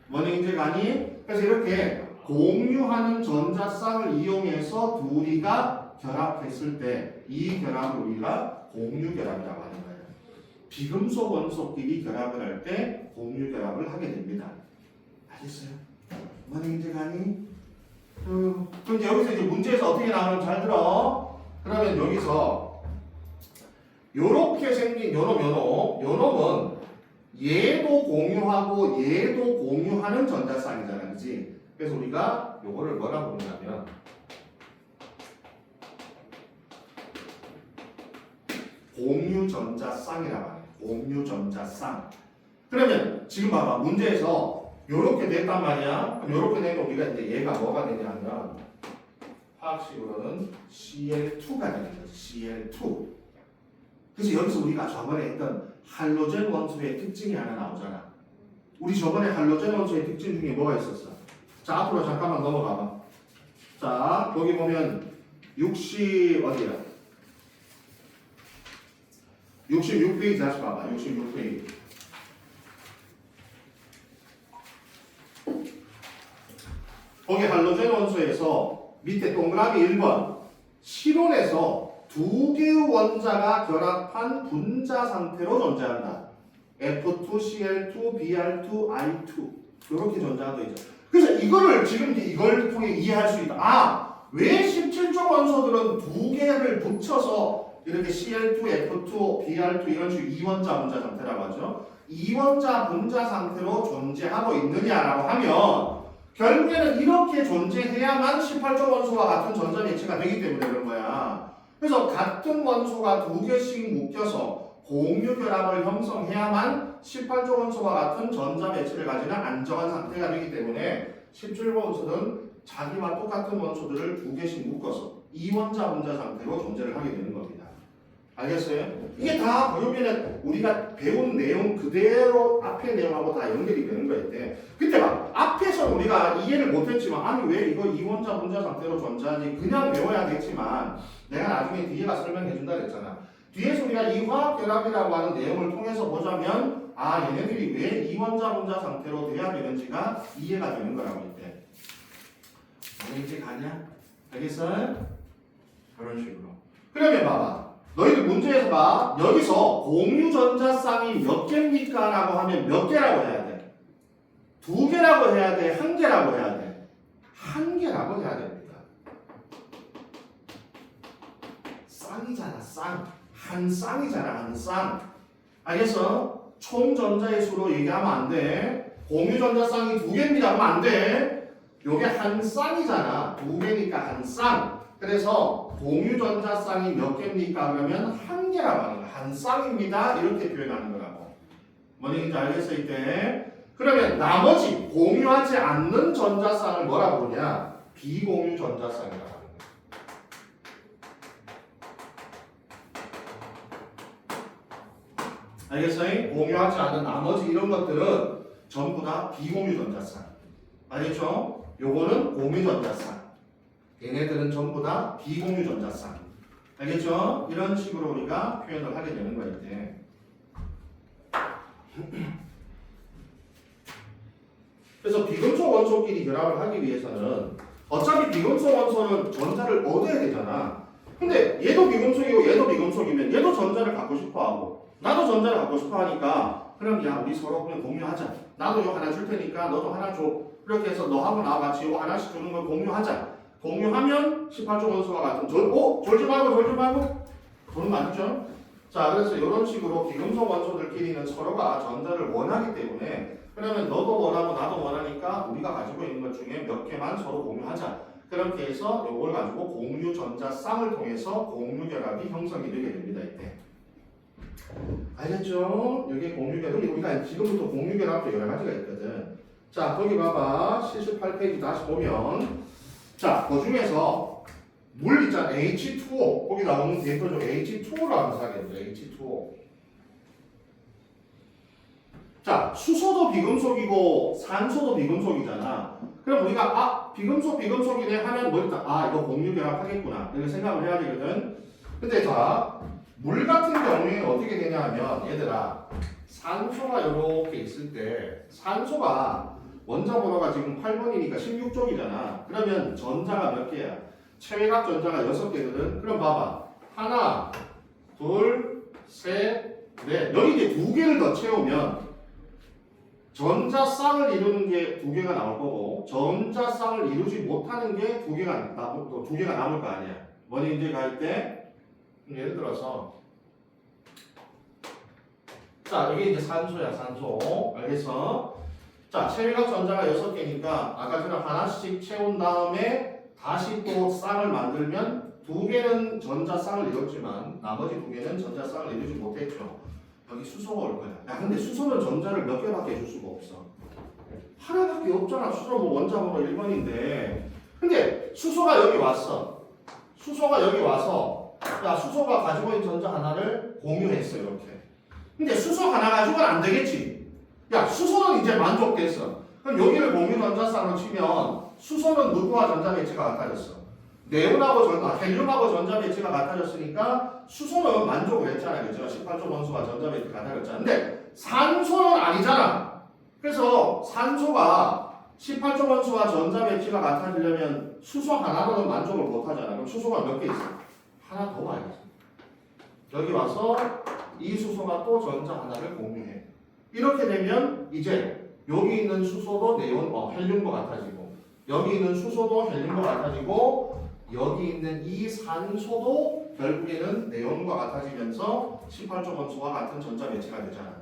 뭐니 이제 가니? 그래서 이렇게 공유하는 전자쌍을 이용해서 둘이가 결합했을 때 이 결합을 우리가 공유결합이라고 하는 거예요. 비금속 원소끼리 결합을 할 때 공유결합을 하게 됩니다. 알겠어요? 뭐니 이제 가니? 그럼 이제 여기서 이제 문제에서 어떻게 나오는지 잘 들어. 그러면 여기서 요렇게 생긴 요놈은 얘도 공유하고 얘도 공유하는 전자쌍이잖아, 그치? 그래서 우리가 요거를 뭐라 부르냐면 공유전자쌍이라고 해요. 공유전자쌍. 그러면 지금 봐봐. 문제에서 요렇게 됐단 말이야. 그럼 요렇게 되면 우리가 이제 얘가 뭐가 되냐면 화학식으로는 Cl2가 되는 거지. Cl2. 그래서 여기서 우리가 저번에 했던 할로젠 원소의 특징이 하나 나오잖아. 우리 저번에 할로젠 원소의 특징 중에 뭐가 있었어? 자, 앞으로 잠깐만 넘어가봐. 자, 거기 보면 60 어디야? 66페이지 다시 봐봐. 66페이지. 거기 할로젠 원소에서 밑에 동그라미 1번 실온에서 두 개의 원자가 결합한 분자 상태로 존재한다. F2, Cl2, Br2, I2 이렇게 존재하고 있죠. 그래서 이거를 지금 이제 이걸 통해 이해할 수 있다. 아, 왜 17조 원소들은 두 개를 붙여서 이렇게 Cl2, F2, Br2 이런 식으로 이원자 분자 상태라고 하죠. 이원자 분자 상태로 존재하고 있느냐라고 하면 결국에는 이렇게 존재해야만 18조 원소와 같은 전자 매치가 되기 때문에 그런 거야. 그래서 같은 원소가 두 개씩 묶여서 공유 결합을 형성해야만 18조 원소와 같은 전자 매치를 가지는 안정한 상태가 되기 때문에 17조 원소는 자기와 똑같은 원소들을 두 개씩 묶어서 이원자 분자 상태로 존재를 하게 되는 겁니다. 알겠어요? 이게 다 결국에는 우리가 배운 내용 그대로 앞의 내용하고 다 연결이 되는 거였대. 그때 막 앞에서 우리가 이해를 못했지만 아니 왜 이거 이원자 분자 상태로 존재하지 그냥 외워야 되겠지만 내가 나중에 뒤에가 설명해 준다 그랬잖아. 뒤에서 우리가 이 화학결합이라고 하는 내용을 통해서 보자면 아 얘네들이 왜 이원자 분자 상태로 돼야 되는지가 이해가 되는 거라고 했대. 이제 가냐? 알겠어? 그런 식으로. 그러면 봐봐. 너희들 문제에서 봐. 여기서 공유 전자쌍이 몇 개입니까? 라고 하면 몇 개라고 해야 돼? 두 개라고 해야 돼? 한 개라고 해야 돼? 한 개라고 해야 됩니다. 쌍이잖아, 쌍. 한 쌍이잖아, 한 쌍. 알겠어? 총 전자의 수로 얘기하면 안 돼. 공유 전자쌍이 두 개입니다. 하면 안 돼. 요게 한 쌍이잖아. 두 개니까 한 쌍. 그래서 공유 전자쌍이 몇 개입니까? 그러면 한 개라고 하는 거야. 한 쌍입니다. 이렇게 표현하는 거라고. 뭔 얘기인지 알겠어 이때? 그러면 나머지 공유하지 않는 전자쌍을 뭐라고 부르냐? 비공유 전자쌍이라고 하는 거야. 알겠어요? 공유하지 않은 나머지 이런 것들은 전부 다 비공유 전자쌍. 알겠죠? 요거는 공유 전자쌍. 얘네들은 전부 다 비공유 전자쌍. 알겠죠? 이런 식으로 우리가 표현을 하게 되는 거야, 이제. 그래서 비금속 원소끼리 결합을 하기 위해서는 어차피 비금속 원소는 전자를 얻어야 되잖아. 근데 얘도 비금속이고 얘도 비금속이면 얘도 전자를 갖고 싶어 하고 나도 전자를 갖고 싶어 하니까 그럼 야 우리 서로 그냥 공유하자. 나도 이거 하나 줄 테니까 너도 하나 줘. 이렇게 해서 너하고 나와 같이 이거 하나씩 주는 걸 공유하자. 공유하면 18조 원소와 같은 졸지 말고 도는 거 아니죠? 자 그래서 이런 식으로 비금속 원소들끼리는 서로가 전자를 원하기 때문에 그러면 너도 원하고 나도 원하니까 우리가 가지고 있는 것 중에 몇 개만 서로 공유하자. 그렇게 해서 이걸 가지고 공유 전자쌍을 통해서 공유 결합이 형성이 되게 됩니다. 이때. 알겠죠? 여기 공유 결합. 우리가 지금부터 공유 결합도 여러 가지가 있거든. 자 거기 봐봐. 78페이지 다시 보면 자, 그 중에서 물 있잖아. H2O. 거기 나오는 대표적 H2O라는 사계죠. H2O. 자, 수소도 비금속이고 산소도 비금속이잖아. 그럼 우리가 비금속이네 하면 뭐 있다? 이거 공유 결합하겠구나. 이렇게 생각을 해야 되거든. 근데 자, 물 같은 경우에는 어떻게 되냐 하면 얘들아 산소가 이렇게 있을 때 산소가 원자 번호가 지금 8번이니까 16쪽이잖아. 그러면 전자가 몇 개야? 체외각 전자가 6개거든. 그럼 봐봐. 하나, 둘, 셋, 넷. 여기 이제 두 개를 더 채우면 전자쌍을 이루는 게 두 개가 나올 거고 전자쌍을 이루지 못하는 게 두 개가 남을 거 아니야. 뭐니 이제 갈 때 예를 들어서 자 여기 이제 산소야 산소. 알겠어? 자, 체외각 전자가 6개니까 아까 전에 하나씩 채운 다음에 다시 또 쌍을 만들면 두 개는 전자쌍을 이뤘지만 나머지 두 개는 전자쌍을 이루지 못했죠. 여기 수소가 올 거야. 야, 근데 수소는 전자를 몇 개밖에 줄 수가 없어. 하나밖에 없잖아. 수소 뭐 원자 번호 1번인데. 근데 수소가 여기 왔어. 수소가 여기 와서 야, 수소가 가지고 있는 전자 하나를 공유했어, 이렇게. 근데 수소 하나 가지고는 안 되겠지. 야 수소는 이제 만족됐어. 그럼 여기를 공유 전자쌍으로 치면 수소는 누구와 전자 배치가 같아졌어? 네온하고 헬륨하고 전자 배치가 같아졌으니까 수소는 만족을 했잖아. 그죠? 18조 원소와 전자 배치가 같아졌잖아. 근데 산소는 아니잖아. 그래서 산소가 18조 원소와 전자 배치가 같아지려면 수소 하나로는 만족을 못 하잖아. 그럼 수소가 몇 개 있어? 하나 더 와야지. 여기 와서 이 수소가 또 전자 하나를 공유해. 이렇게 되면 이제 여기 있는 수소도 헬륨과 같아지고 여기 있는 수소도 헬륨과 같아지고 여기 있는 이 산소도 결국에는 네온과 같아지면서 18조 원소와 같은 전자 매체가 되잖아.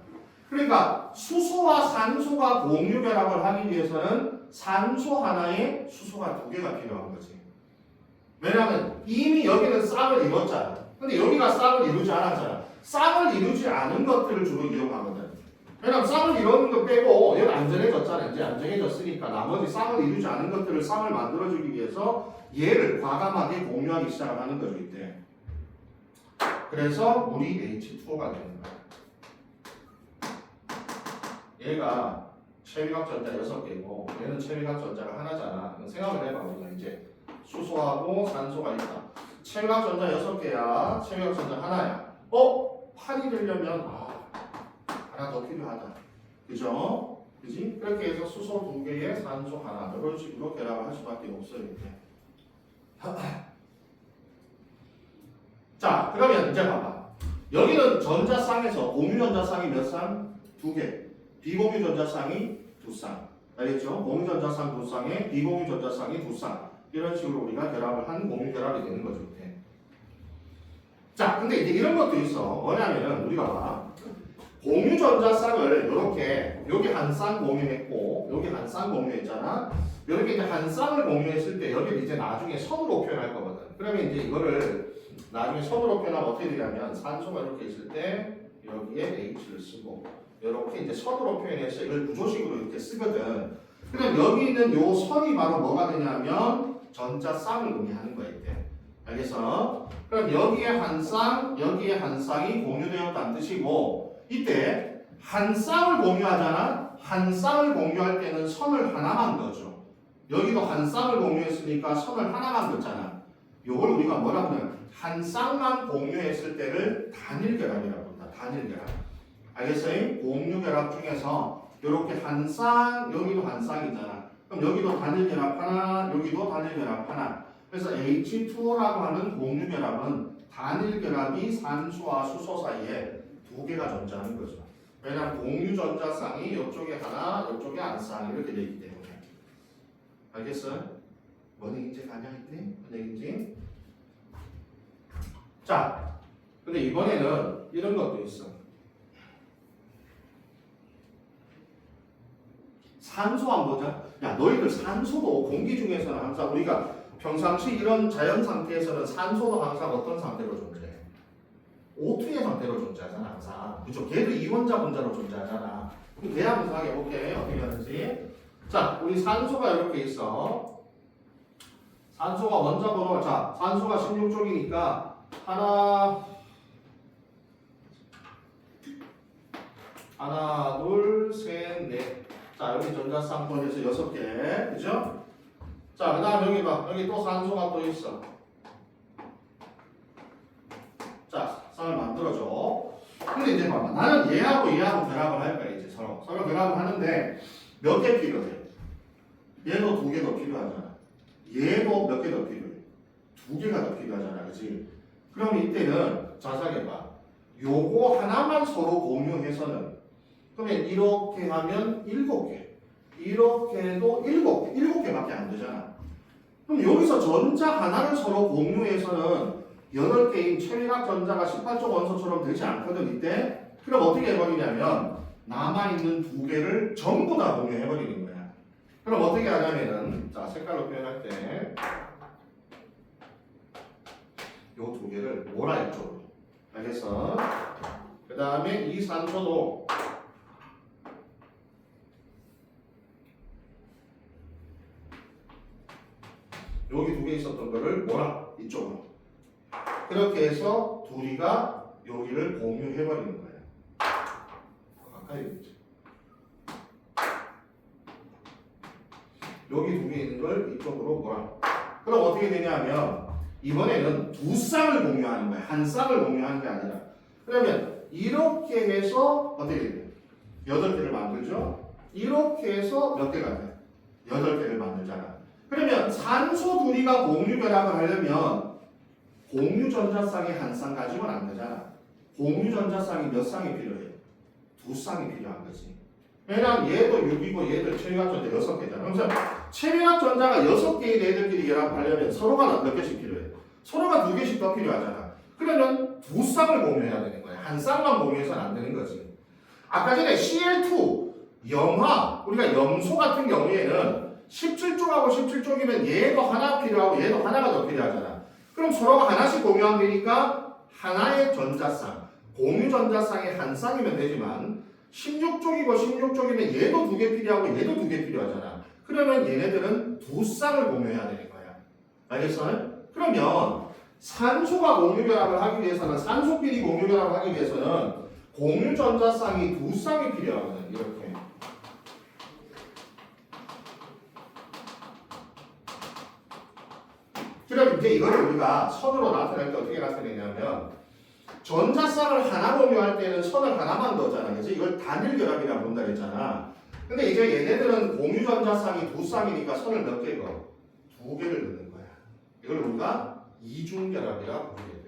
그러니까 수소와 산소가 공유 결합을 하기 위해서는 산소 하나에 수소가 두 개가 필요한 거지. 왜냐하면 이미 여기는 쌍을 이뤘잖아. 근데 여기가 쌍을 이루지 않았잖아. 쌍을 이루지 않은 것들을 주로 이용하거든. 왜냐면 쌍을 이루는 거 빼고 여기 안정해졌잖아. 이제 안정해졌으니까 나머지 쌍을 이루지 않은 것들을 쌍을 만들어주기 위해서 얘를 과감하게 공유하기 시작을 하는 거죠. 이때. 그래서 물이 H2O가 되는 거야. 얘가 체위각 전자 6개고 얘는 체위각 전자가 하나잖아. 생각을 해봐. 우리가 이제 수소하고 산소가 있다. 체위각 전자 6개야. 체위각 전자 하나야. 팔이 되려면 하나 더 필요하다. 그죠? 그지? 그렇게 해서 수소 2개에 산소 하나 이런 식으로 결합을 할 수밖에 없어요. 이렇게. 자, 그러면 이제 봐봐. 여기는 전자쌍에서 공유 전자쌍이 몇 쌍? 2개. 비공유 전자쌍이 2쌍. 알겠죠? 공유 전자쌍 2쌍에 비공유 전자쌍이 2쌍. 이런 식으로 우리가 결합을 한 공유 결합이 되는 거죠. 이렇게. 자, 근데 이제 이런 것도 있어. 뭐냐면은 우리가 봐. 공유 전자쌍을 이렇게 여기 한 쌍 공유했고 여기 한 쌍 공유했잖아. 이렇게 이제 한 쌍을 공유했을 때 여기를 이제 나중에 선으로 표현할 거거든. 그러면 이제 이거를 나중에 선으로 표현하면 어떻게 되냐면 산소가 이렇게 있을 때 여기에 H를 쓰고 이렇게 이제 선으로 표현해서 이걸 구조식으로 이렇게 쓰거든. 그럼 여기 있는 요 선이 바로 뭐가 되냐면 전자쌍을 의미하는 거야 이때. 알겠어? 그럼 여기에 한 쌍, 여기에 한 쌍이 공유되었다는 뜻이고 이때 한 쌍을 공유하잖아. 한 쌍을 공유할 때는 선을 하나만 그어줘. 여기도 한 쌍을 공유했으니까 선을 하나만 그었잖아. 요걸 우리가 뭐라 그러냐면 한 쌍만 공유했을 때를 단일 결합이라고 합니다. 단일 결합. 알겠어요? 공유 결합 중에서 이렇게 한 쌍, 여기도 한 쌍이잖아. 그럼 여기도 단일 결합 하나, 여기도 단일 결합 하나. 그래서 H2O라고 하는 공유 결합은 단일 결합이 산소와 수소 사이에 2개가 존재하는 거죠. 왜냐하면 공유 전자쌍이 이쪽에 하나, 이쪽에 한 쌍 이렇게 되기 때문에. 알겠어요? 뭔 얘기인지 가냐했지? 뭔 얘기인지? 자, 근데 이번에는 이런 것도 있어. 산소 한번 보자. 야, 너희들 산소도 공기 중에서는 항상 우리가 평상시 이런 자연 상태에서는 산소도 항상 어떤 상태로 존재해? O2의 상태로 존재하잖아, 항상. 그죠? 걔도 이원자 분자로 존재하잖아. 그럼 걔 한번 생각해볼게. 어떻게 하는지. 자, 우리 산소가 이렇게 있어. 산소가 원자 번호, 자, 산소가 16쪽이니까 하나, 둘, 셋, 넷. 자, 여기 전자쌍 번에서 6개. 그죠? 자, 그 다음 여기 봐. 여기 또 산소가 또 있어. 자, 쌍을 만들어줘. 근데 이제 봐봐. 나는 얘하고 얘하고 결합을 할 거야, 이제 서로. 서로 결합을 하는데 몇 개 필요해? 얘도 2개 더 필요하잖아. 얘도 몇 개 더 필요해? 2개가 더 필요하잖아. 그치? 그럼 이때는 자세하게 봐. 요거 하나만 서로 공유해서는 그러면 이렇게 하면 7개. 이렇게 해도 7개. 7개밖에 안 되잖아. 그럼 여기서 전자 하나를 서로 공유해서는 8개인 체위각 전자가 18조 원소처럼 되지 않거든 이때. 그럼 어떻게 해버리냐면 남아있는 2개를 전부 다 공유해버리는 거야. 그럼 어떻게 하냐면은 자 색깔로 표현할 때 요 2개를 몰아 이쪽으로. 알겠어? 그 다음에 이 산소도 여기 2개 있었던 거를 몰아 이쪽으로. 그렇게 해서 둘이가 여기를 공유해버리는 거예요. 가까이 있죠. 여기 2개 있는 걸 이쪽으로 몰아. 그럼 어떻게 되냐면 이번에는 2쌍을 공유하는 거야. 한 쌍을 공유하는 게 아니라. 그러면 이렇게 해서 어떻게 돼요? 8개를 만들죠? 이렇게 해서 몇 개가 돼? 8개를 만들잖아. 그러면 산소 둘이가 공유 결합을 하려면 공유 전자쌍이 한 쌍 가지고는 안 되잖아. 공유 전자쌍이 몇 쌍이 필요해? 2쌍이 필요한 거지. 왜냐면 얘도 6이고 얘도 체외각전자 6개잖아. 그래서 체외각전자가 6개인 애들끼리 결합하려면 서로가 몇 개씩 필요해? 서로가 2개씩 더 필요하잖아. 그러면 두 쌍을 공유해야 되는 거야. 한 쌍만 공유해서는 안 되는 거지. 아까 전에 Cl2, 염화, 우리가 염소 같은 경우에는 17쪽하고 17쪽이면 얘도 하나 필요하고 얘도 하나가 더 필요하잖아. 그럼 서로가 하나씩 공유하면 되니까 하나의 전자쌍, 공유 전자쌍의 한 쌍이면 되지만 16쪽이고 16쪽이면 얘도 2개 필요하고 얘도 2개 필요하잖아. 그러면 얘네들은 두 쌍을 공유해야 되는 거야. 알겠어? 그러면 산소가 공유 결합을 하기 위해서는 산소끼리 공유 결합을 하기 위해서는 공유 전자쌍이 두 쌍이 필요하거든. 이렇게. 그럼 이제 이거를 우리가 선으로 나타낼 때 어떻게 나타내냐면 전자쌍을 하나 공유할 때는 선을 하나만 넣잖아. 그래서 이걸 단일 결합이라고 본다 그랬잖아. 근데 이제 얘네들은 공유 전자쌍이 두 쌍이니까 선을 몇 개 그어? 2개를 넣는 거야. 이걸 우리가 이중 결합이라고 부르게 돼.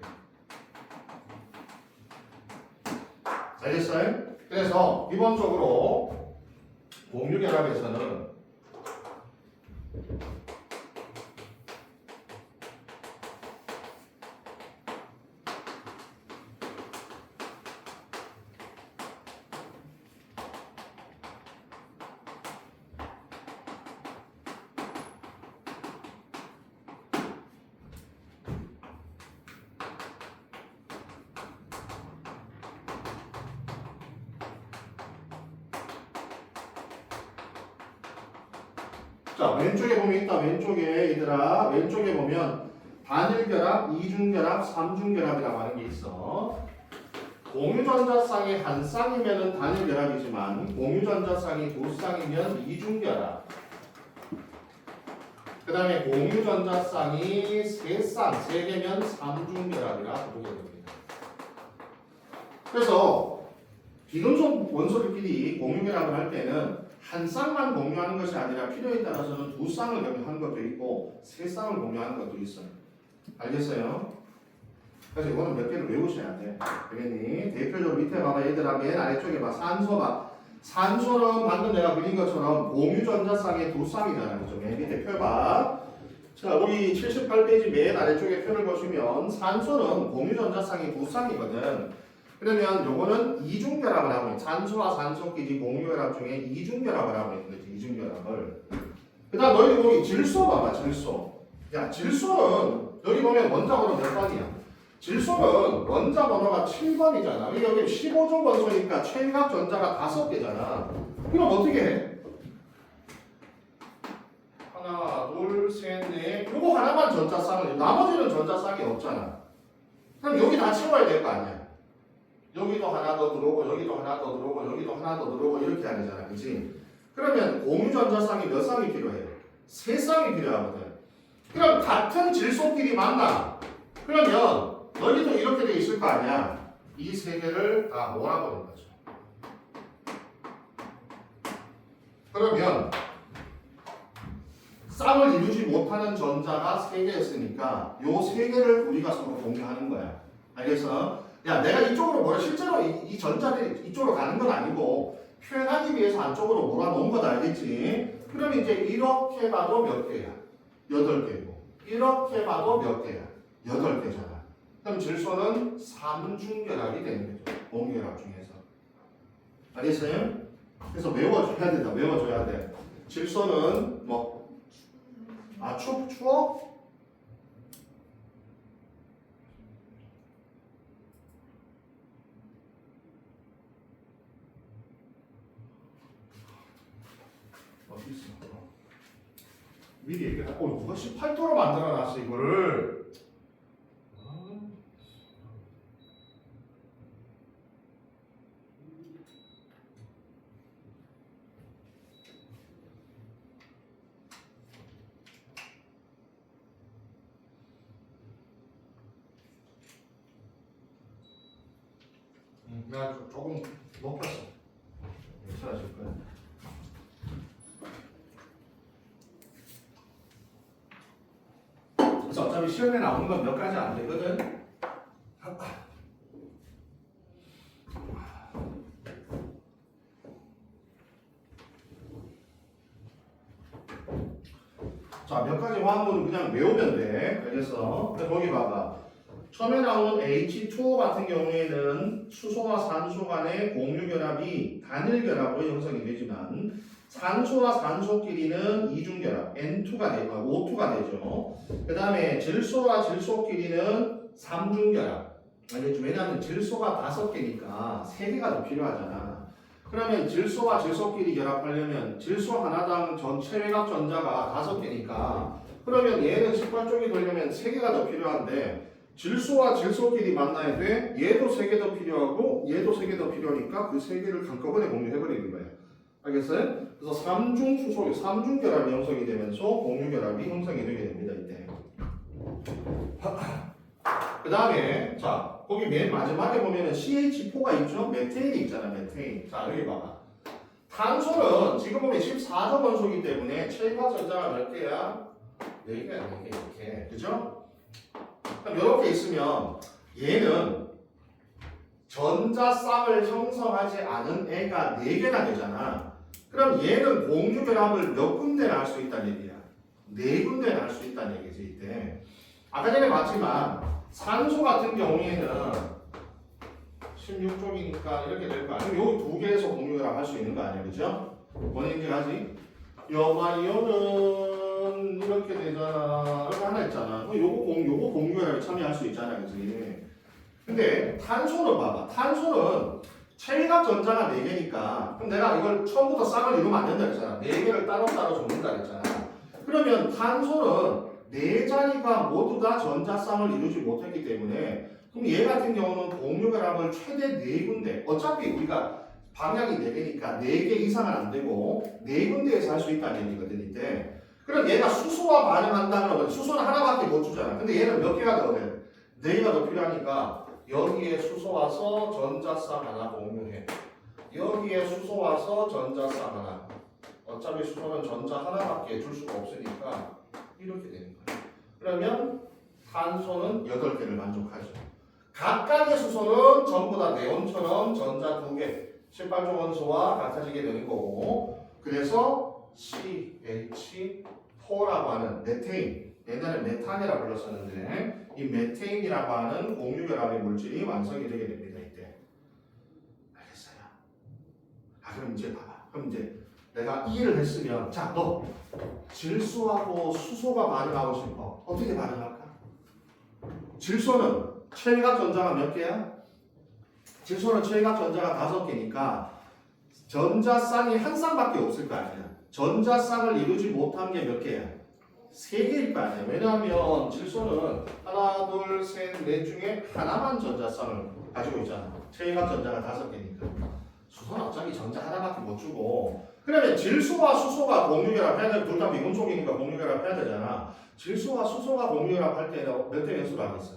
알겠어요? 그래서 기본적으로 공유 결합에서는 자, 왼쪽에 보면 있다. 왼쪽에 얘들아, 왼쪽에 보면 단일결합, 이중결합, 삼중결합이라고 하는 게 있어. 공유전자쌍이 한 쌍이면 단일결합이지만 공유전자쌍이 두 쌍이면 이중결합. 그 다음에 공유전자쌍이 세 쌍, 세 개면 삼중결합이라고 보게 됩니다. 그래서 비금속 원소들끼리 공유결합을 할 때는 한 쌍만 공유하는 것이 아니라 필요에 따라서는 두 쌍을 공유하는 것도 있고 세 쌍을 공유하는 것도 있어요. 알겠어요? 그래서 이거는 몇 개를 외우셔야 돼. 그러니 대표적으로 밑에 봐봐. 얘들아 맨 아래쪽에 봐. 산소 봐. 산소는 방금 내가 그린 것처럼 공유 전자쌍의 두 쌍이잖아. 그죠? 맨 밑에 표 봐. 자, 우리 78페이지 맨 아래쪽에 표를 보시면 산소는 공유 전자쌍이 두 쌍이거든. 그러면 요거는 이중결합을 하고 있는 산소와 산소끼리 공유결합 중에 이중결합을 하고 있는 거지. 이중결합을. 그 다음 너희들 보기 질소 봐봐. 질소. 야, 질소는 여기 보면 원자번호 몇 번이야? 질소는 원자번호가 7번이잖아. 여기 15종 원소니까 최각 전자가 5개잖아. 그럼 어떻게 해? 하나, 둘, 셋, 넷. 요거 하나만 전자쌍을 나머지는 전자쌍이 없잖아. 그럼 여기 다 채워야 될 거 아니야. 여기도 하나 더 들어오고 여기도 하나 더 들어오고 여기도 하나 더 들어오고 이렇게 해야 되잖아. 그치? 그러면 공유 전자쌍이 몇 쌍이 필요해? 3쌍이 필요하거든. 그럼 같은 질소끼리 만나. 그러면 너희도 이렇게 돼 있을 거 아니야. 이 세 개를 다 몰아버린 거죠. 그러면 쌍을 이루지 못하는 전자가 3개였으니까 요 3개를 우리가 서로 공유하는 거야. 알겠어? 야, 내가 이쪽으로 몰아 실제로 이 전자들이 이쪽으로 가는 건 아니고 표현하기 위해서 안쪽으로 몰아놓은 건 알겠지? 그럼 이제 이렇게 봐도 몇 개야? 8개고 이렇게 봐도 몇 개야? 8개잖아. 그럼 질소는 삼중결합이 되는 거죠. 공유결합 중에서. 알겠어요? 그래서 외워줘야 된다. 외워줘야 돼. 질소는 뭐? 추워? 어디 있어? 미리 얘기해. 누가 18도로 만들어놨어 이거를. 내가 조금 높였어. 괜찮아질 거야. 그래서 어차피 시험에 나오는 건 몇 가지 안 되거든. 자, 몇 가지 화합물은 그냥 외우면 돼. 알겠어? 근데 거기 봐봐. 처음에 나온 H2O 같은 경우에는 수소와 산소 간의 공유결합이 단일결합으로 형성이 되지만 산소와 산소끼리는 이중결합 N2가 되고 O2가 되죠. 그 다음에 질소와 질소끼리는 삼중결합. 알겠죠? 왜냐하면 질소가 5개니까 3개가 더 필요하잖아. 그러면 질소와 질소끼리 결합하려면 질소 하나당 전체 외곽 전자가 5개니까 그러면 얘는 18쪽이 되려면 3개가 더 필요한데 질소와 질소끼리 만나야 돼. 얘도 3개 더 필요하고 얘도 3개 더 필요하니까 그 3개를 한꺼번에 공유해버리는 거예요. 알겠어요? 그래서 3중 수소, 3중 결합이 형성이 되면서 공유 결합이 형성이 되게 됩니다. 이때. 그 다음에 자 거기 맨 마지막에 보면은 CH4가 있죠? 메테인이 있잖아. 메테인. 자 여기 봐봐. 탄소는 지금 보면 14조 원소이기 때문에 체외각 전자가 몇 개야? 4개야. 4개 이렇게. 그죠? 그럼 이렇게 있으면 얘는 전자 쌍을 형성하지 않은 애가 4개나 되잖아. 그럼 얘는 공유 결합을 몇 군데나 할 수 있다는 얘기야. 4군데나 할 수 있다는 얘기지 이때. 아까 전에 봤지만 산소 같은 경우에는 16쪽이니까 이렇게 될 거 아니야. 여기 2개에서 공유 결합 할 수 있는 거 아니야, 그죠? 원인지하지? 여바이온은 이렇게 되잖아. 이렇게 하나 있잖아. 요거 공유 결합에 참여할 수 있잖아, 그지? 근데 탄소는 봐봐. 탄소는 체외각 전자가 4개니까 그럼 내가 이걸 처음부터 쌍을 이루면 안 된다 그랬잖아. 4개를 따로따로 줬는다 그랬잖아. 그러면 탄소는 4자리가 모두 다 전자쌍을 이루지 못했기 때문에 그럼 얘 같은 경우는 공유 결합을 최대 4군데 어차피 우리가 방향이 4개니까 4개 이상은 안 되고 4군데에서 할 수 있다는 얘기거든 이때. 그럼 얘가 수소와 반응한다면 수소는 하나밖에 못 주잖아. 근데 얘는 몇 개가 더 돼? 4개가 더 필요하니까 여기에 수소 와서 전자쌍 하나 공유해. 여기에 수소 와서 전자쌍 하나. 어차피 수소는 전자 하나밖에 줄 수가 없으니까 이렇게 되는 거야. 그러면 탄소는 8개를 만족하죠. 각각의 수소는 전부 다 네온처럼 전자 2개, 18조 원소와 같아지게 되는 거고 그래서 CH4라고 하는 메테인 옛날에 메탄이라고 불렀었는데 이 메테인이라고 하는 공유결합의 물질이 완성이 되게 됩니다. 이때. 알겠어요? 그럼 이제 봐봐. 그럼 이제 내가 이해를 했으면 자, 너 질소하고 수소가 반응하고 싶어. 어떻게 반응할까? 질소는 체외각 전자가 몇 개야? 질소는 체외각 전자가 5개니까 전자쌍이 한 쌍밖에 없을 거 아니야. 전자쌍을 이루지 못한 게 몇 개야? 3개일 거 아니야. 왜냐하면 질소는 하나, 둘, 셋, 넷 중에 하나만 전자쌍을 가지고 있잖아. 체외각 전자가 5개니까. 수소는 어차피 전자 하나밖에 못 주고. 그러면 질소와 수소가 공유결합해야 돼. 둘 다 미분촉이니까 공유결합해야 되잖아. 질소와 수소가 공유결합할 때는 몇 대 몇으로 하겠어?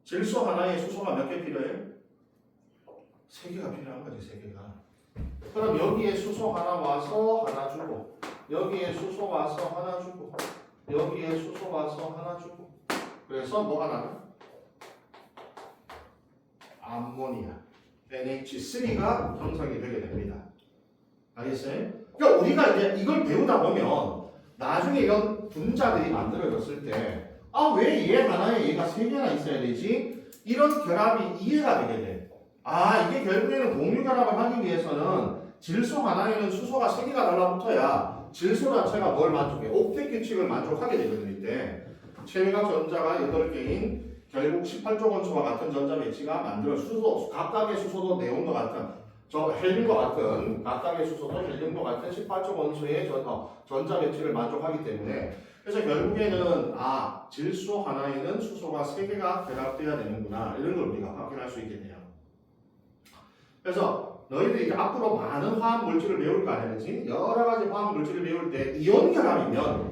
질소 하나에 수소가 몇 개 필요해? 3개가 필요한 거지. 3개가. 그럼 여기에 수소 하나 와서 하나 주고 여기에 수소 와서 하나 주고 여기에 수소 와서 하나 주고 그래서 뭐가 나나? 암모니아 NH3가 형성이 되게 됩니다. 알겠어요? 그러니까 우리가 이제 이걸 배우다 보면 나중에 이런 분자들이 만들어졌을 때 아, 왜 얘 하나에 얘가 3개나 있어야 되지? 이런 결합이 이해가 되게 돼. 아, 이게 결국에는 공유 결합을 하기 위해서는 질소 하나에는 수소가 3개가 달라붙어야 질소 자체가 뭘 만족해? 옥텟 규칙을 만족하게 되거든요. 이때 체외각 전자가 8개인 결국 18조 원소와 같은 전자 배치가 만들어 수소 각각의 수소도 네온과 같은 헬륨과 같은 각각의 수소도 헬륨과 같은 18조 원소의 전자 배치를 만족하기 때문에 그래서 결국에는 아 질소 하나에는 수소가 3개가 결합돼야 되는구나 이런 걸 우리가 확인할 수 있겠네요. 그래서 너희들이 이제 앞으로 많은 화학 물질을 배울 거 아니야, 그렇지? 여러 가지 화학 물질을 배울 때 이온 결합이면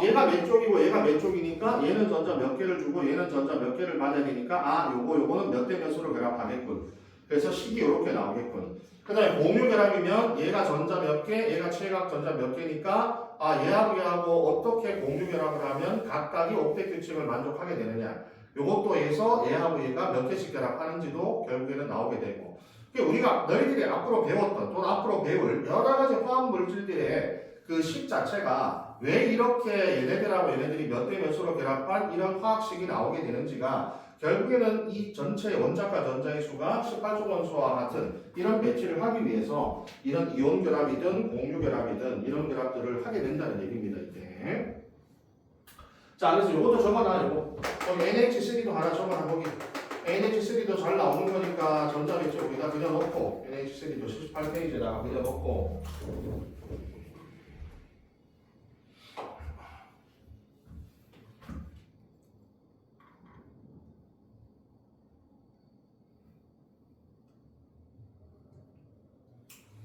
얘가 몇 쪽이고 얘가 몇 쪽이니까 얘는 전자 몇 개를 주고 얘는 전자 몇 개를 받아야 되니까 아 요거는 몇 대 몇으로 결합하겠군. 그래서 식이 이렇게 나오겠군. 그 다음에 공유 결합이면 얘가 전자 몇 개, 얘가 체외각 전자 몇 개니까 아 얘하고 얘하고 어떻게 공유 결합을 하면 각각이 옥텟 규칙을 만족하게 되느냐. 요것도 해서 얘하고 얘가 몇 개씩 결합하는지도 결국에는 나오게 되고. 우리가 너희들이 앞으로 배웠던 또는 앞으로 배울 여러 가지 화학 물질들의 그 식 자체가 왜 이렇게 얘네들하고 얘네들이 몇 대 몇으로 결합한 이런 화학식이 나오게 되는지가 결국에는 이 전체 원자과 전자의 수가 18조 원소와 같은 이런 배치를 하기 위해서 이런 이온 결합이든 공유 결합이든 이런 결합들을 하게 된다는 얘기입니다. 이때. 자, 그래서 이것도 적어놔. 이거 거기 NH3도 하나 적어놔. 거기 NH3도 잘 나오는 거니까 전자 배치 여기다 그려 놓고 NH3도 78페이지에다가 그려 놓고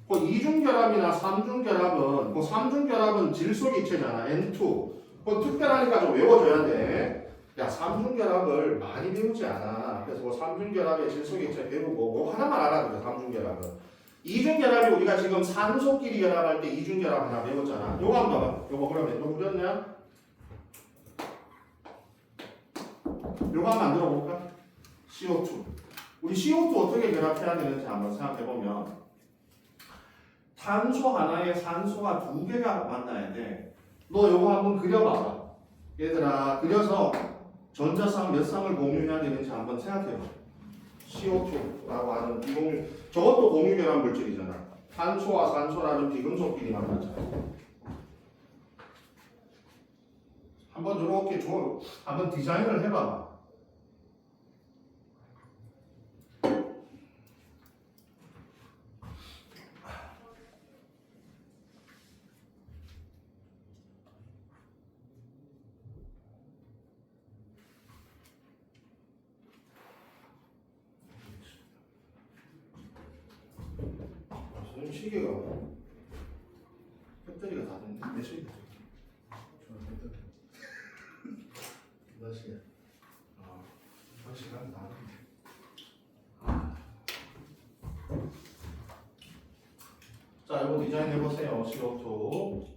그 이중결합이나 삼중결합은 그 삼중결합은 질소기체잖아. N2. 그 특별하니까 좀 외워줘야 돼. 야, 삼중결합을 많이 배우지 않아. 그래서 그 삼중결합의 질소기체 배우고 뭐 하나만 알아도 돼. 삼중결합은. 이중결합이 우리가 지금 산소끼리 결합할 때 이중결합 하나 배웠잖아. 요거 한번 봐봐. 요거 그러면 이거 그렸냐? 요거 한번 만들어 볼까? CO2. 우리 CO2 어떻게 결합해야 되는지 한번 생각해 보면 탄소 하나에 산소가 두 개가 만나야 돼. 너 요거 한번 그려봐봐. 얘들아, 그려서 전자쌍 몇 쌍을 공유해야 되는지 한번 생각해봐. CO2라고 하는 비공유, 저것도 공유결합 물질이잖아. 탄소와 산소라는 비금속끼리 만났잖아. 한번 이렇게 한번 디자인을 해봐봐. 선생님 시계가 배터리가 다 됐네. 몇 시계지? 저는 배터리 몇 시계? 시간이 다 됐네. 자, 이거 디자인 해보세요. CO2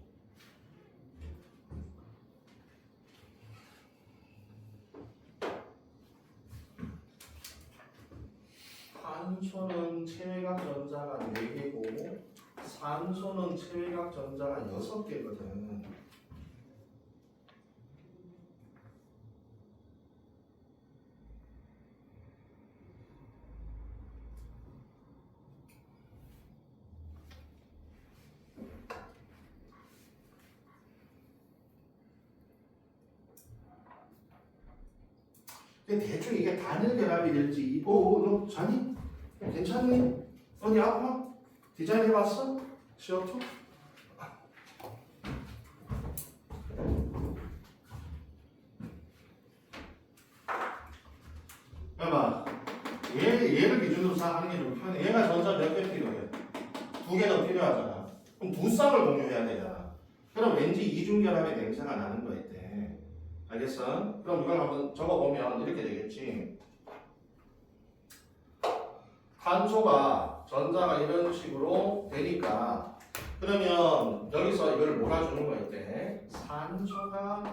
탄소는 체외각 전자가 4개고 산소는 체외각 전자가 6개거든. 근데 대충 이게 단일 결합이 될지, 너 자니? 괜찮니? 어디 아파? 디자인 해봤어? CO2? 봐봐. 얘를 기준으로 생각하는 게 좀 편해. 얘가 전자 몇 개 필요해? 2개 더 필요하잖아. 그럼 두 쌍을 공유해야 되잖아. 그럼 왠지 이중결합의 냄새가 나는 거 있대. 알겠어? 그럼 이걸 한번 적어보면 이렇게 되겠지. 탄소가 전자가 이런 식으로 되니까 그러면 여기서 이걸 몰아주는 거 있대. 산소가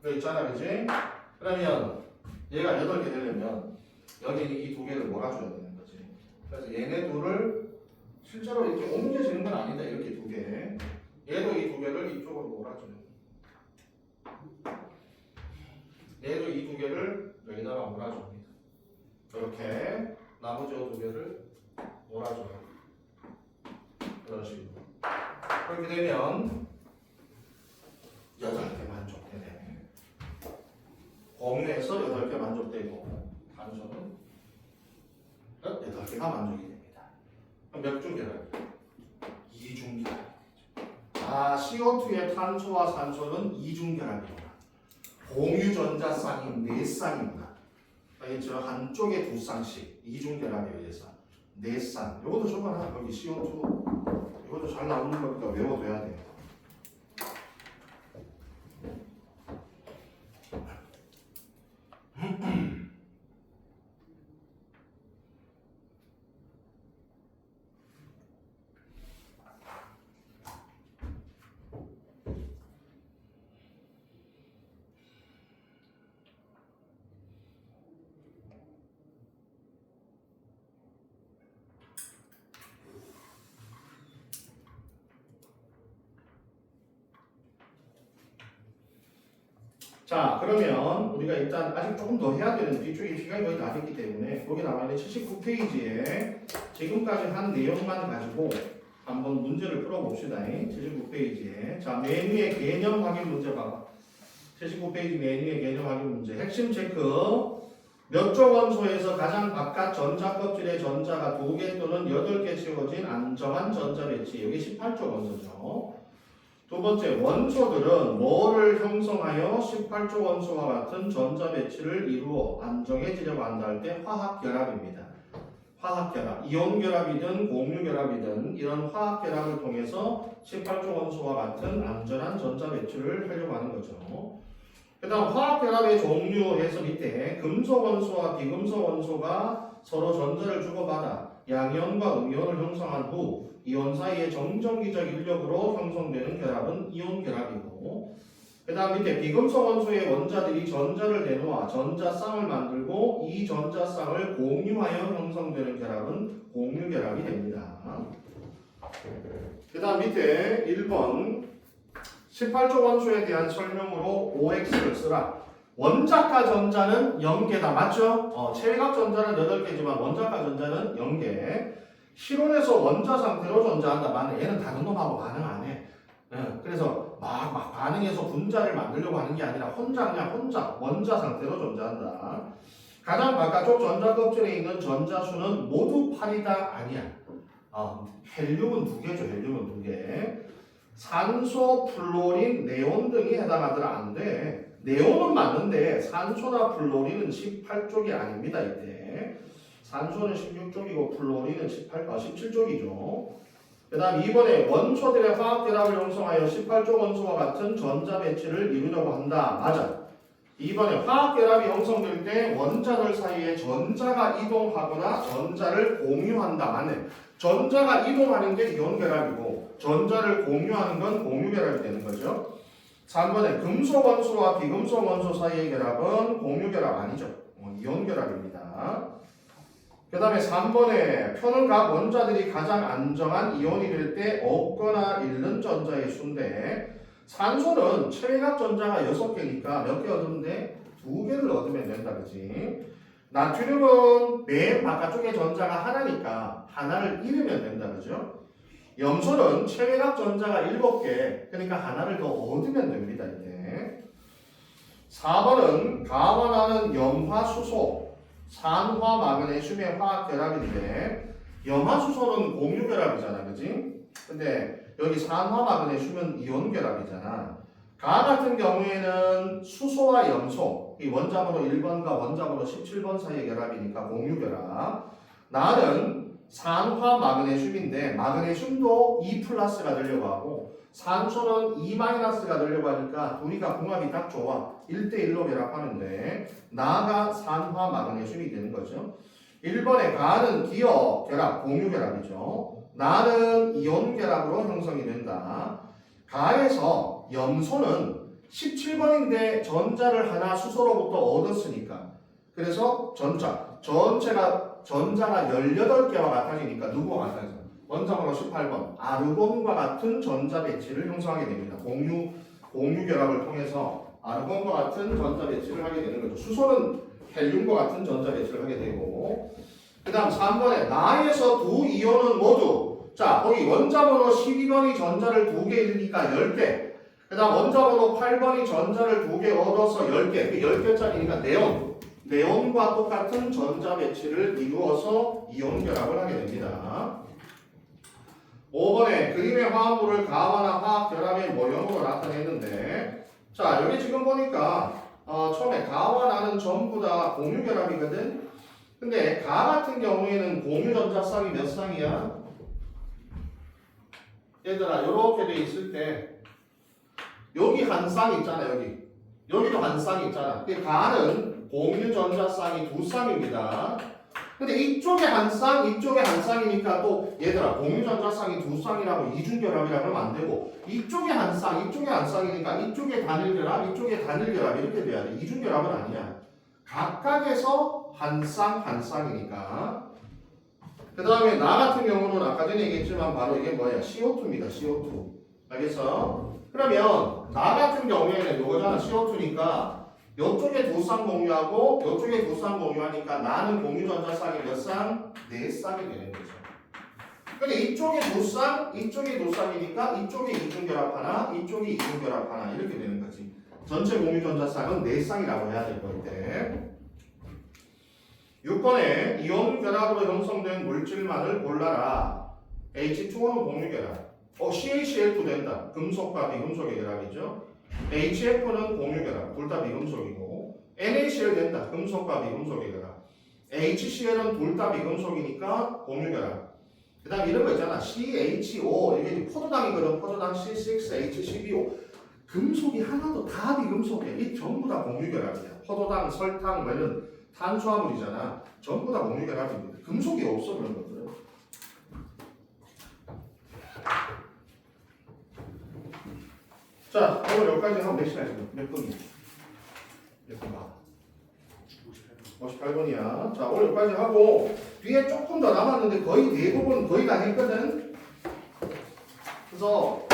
이거 있잖아, 그지? 그러면 얘가 8개 되려면 여기는 이 2개를 몰아줘야 되는 거지. 그래서 얘네 둘을 실제로 이렇게 옮겨지는 건 아니다. 이렇게 2개. 얘도 이 2개를 이쪽으로 몰아줘요. 얘도 이 2개를 여기다가 몰아줍니다. 이렇게 나머지 2개를 몰아줘요. 그런 식으로. 그렇게 되면 8개 만족되네. 공유해서 8개 만족되고 탄소는 8개가 만족이 됩니다. 그럼 몇 중 결합? 2중 결합. 아, CO2의 탄소와 산소는 2중 결합이구나. 공유 전자쌍이 4쌍이구나. 알겠죠? 한쪽에 2쌍씩 2중 결합에 의해서 4쌍. 이것도 적어놔. 여기 CO2 이것도 잘 나오는 거니까 외워둬야 돼. 자, 그러면 우리가 일단 아직 조금 더 해야 되는 뒤쪽에 시간이 거의 다 됐기 때문에 거기 나와 있는 79페이지에 지금까지 한 내용만 가지고 한번 문제를 풀어봅시다. 79페이지에. 자, 맨 위에 개념 확인 문제 봐봐. 79페이지 맨 위에 개념 확인 문제. 핵심 체크. 몇 조 원소에서 가장 바깥 전자 껍질의 전자가 2개 또는 8개 채워진 안정한 전자 배치. 여기 18조 원소죠. 두 번째, 원소들은 뭐를 형성하여 18조 원소와 같은 전자 배치를 이루어 안정해지려고 한다 할 때 화학결합입니다. 화학결합, 이온결합이든 공유결합이든 이런 화학결합을 통해서 18조 원소와 같은 안전한 전자 배치를 하려고 하는 거죠. 그 다음 화학결합의 종류에서 밑에 금속 원소와 비금속 원소가 서로 전자를 주고받아 양이온과 음이온을 형성한 후 이온 사이의 정전기적 인력으로 형성되는 결합은 이온결합이고, 그 다음 밑에 비금속 원소의 원자들이 전자를 대놓아 전자쌍을 만들고 이 전자쌍을 공유하여 형성되는 결합은 공유결합이 됩니다. 그 다음 밑에 1번 18조 원소에 대한 설명으로 OX를 쓰라. 원자가 전자는 0개다. 맞죠? 체외각 전자는 8개지만 원자가 전자는 0개. 실온에서 원자 상태로 존재한다. 맞네. 얘는 다른 놈하고 반응 안 해. 그래서 막 반응해서 분자를 만들려고 하는 게 아니라 혼자 원자 상태로 존재한다. 가장 바깥쪽 전자 껍질에 있는 전자수는 모두 8이다. 아니야. 헬륨은 2개죠. 헬륨은 2개. 산소, 플로린, 네온 등이 해당하더라. 안 돼. 네온은 맞는데 산소나 플로린은 18쪽이 아닙니다. 이때 산소는 16쪽이고 플로린은 17쪽이죠. 그 다음 2번에 원소들의 화학결합을 형성하여 18조 원소와 같은 전자 배치를 이루려고 한다. 맞아. 2번에 화학결합이 형성될 때 원자들 사이에 전자가 이동하거나 전자를 공유한다. 맞네. 전자가 이동하는 게 이온결합이고 전자를 공유하는 건 공유결합이 되는 거죠. 3번에 금속 원소와 비금속 원소 사이의 결합은 공유결합 아니죠. 이온결합입니다. 그 다음에 3번에 표는 각 원자들이 가장 안정한 이온이 될 때 얻거나 잃는 전자의 수인데 산소는 체외각 전자가 6개니까 몇 개 얻으면 2개를 얻으면 된다. 그치? 나트륨은 맨 바깥쪽에 전자가 하나니까 하나를 잃으면 된다. 그죠? 염소는 체외각 전자가 7개, 그러니까 하나를 더 얻으면 됩니다. 이제 4번은 가원하는 염화수소, 산화 마그네슘의 화학결합인데 염화수소는 공유결합이잖아. 그지? 근데 여기 산화 마그네슘은 이온결합이잖아. 가 같은 경우에는 수소와 염소, 이 원자번호 1번과 원자번호 17번 사이의 결합이니까 공유결합. 나는 산화 마그네슘인데 마그네슘도 2+가 되려고 하고 산소는 2-가 되려고 하니까 둘이가 궁합이 딱 좋아. 1대1로 결합하는데 나가 산화 마그네슘이 되는 거죠. 1번에 가는 기어 결합, 공유결합이죠. 나는 이온 결합으로 형성이 된다. 가에서 염소는 17번인데 전자를 하나 수소로부터 얻었으니까 그래서 전자가 18개와 같아지니까 누구와 같아져? 원자번호 18번 아르곤과 같은 전자 배치를 형성하게 됩니다. 공유 결합을 통해서 아르곤과 같은 전자 배치를 하게 되는 거죠. 수소는 헬륨과 같은 전자 배치를 하게 되고, 그 다음 3번에 나에서 두 이온은 모두, 자 거기 원자번호 12번이 전자를 2개 잃으니까 10개, 그 다음 원자번호 8번이 전자를 2개 얻어서 10개, 10개짜리니까 네온과 똑같은 전자 배치를 이루어서 이온 결합을 하게 됩니다. 5번에 그림의 화합물을 가화나 화학 결합의 모형으로 나타냈는데, 자 여기 지금 보니까 처음에 가와 나는 전부 다 공유 결합이거든. 근데 가 같은 경우에는 공유 전자쌍이 몇 쌍이야? 얘들아 이렇게 돼 있을 때 여기 한 쌍 있잖아. 여기도 한 쌍 있잖아. 가는 공유 전자쌍이 2쌍입니다. 근데 이쪽에 한 쌍, 이쪽에 한 쌍이니까 또 얘들아 공유 전자쌍이 2쌍이라고 이중결합이라고 하면 안 되고, 이쪽에 한 쌍, 이쪽에 한 쌍이니까 이쪽에 단일결합, 이쪽에 단일결합 이렇게 돼야 돼. 이중결합은 아니야. 각각에서 한 쌍, 한 쌍이니까. 그 다음에 나 같은 경우는 아까 전에 얘기했지만 바로 이게 뭐야? CO2입니다. CO2. 알겠어? 그러면 나 같은 경우에는 요거잖아 CO2니까 요쪽에 두 쌍 공유하고 요쪽에 두 쌍 공유하니까 나는 공유 전자 쌍이 몇 쌍? 네 쌍이 되는 거죠. 근데 이쪽에 두 쌍, 이쪽에 두 쌍이니까 이쪽에 이중결합 하나, 이쪽에 이중결합 하나 이렇게 되는 거지. 전체 공유 전자 쌍은 네 쌍이라고 해야 될 건데 6번에 이온 결합으로 형성된 물질만을 골라라. H2O는 공유 결합. CaCl2 된다. 금속과 비금속의 결합이죠. HF는 공유 결합. 둘 다 비금속이고 NaCl 된다. 금속과 비금속의 결합. HCl은 둘 다 비금속이니까 공유 결합. 그 다음 이런 거 있잖아. CHO 이게 포도당이거든. 포도당 C6H12O 금속이 하나도 다 비금속이야. 이 전부 다 공유 결합이야. 포도당, 설탕 뭐 이런 탄수화물이잖아. 전부 다 공유 결합입니다. 금속이 없어 그런 것들은. 자, 오늘 여기까지 하면 몇 시간 지금? 몇 분이야? 몇 분 봐? 58분이야. 자, 오늘 여기까지 하고 뒤에 조금 더 남았는데 거의 대부분 거의 다 했거든. 그래서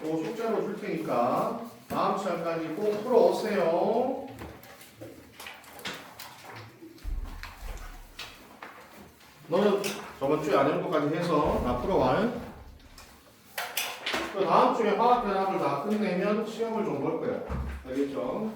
요 숙제로 줄 테니까 다음 시간까지 꼭 풀어오세요. 너는 저번 주에 안 해본 것까지 해서 다 풀어와. 그 다음 주에 화학 결합을 다 끝내면 시험을 좀 볼 거야. 알겠죠?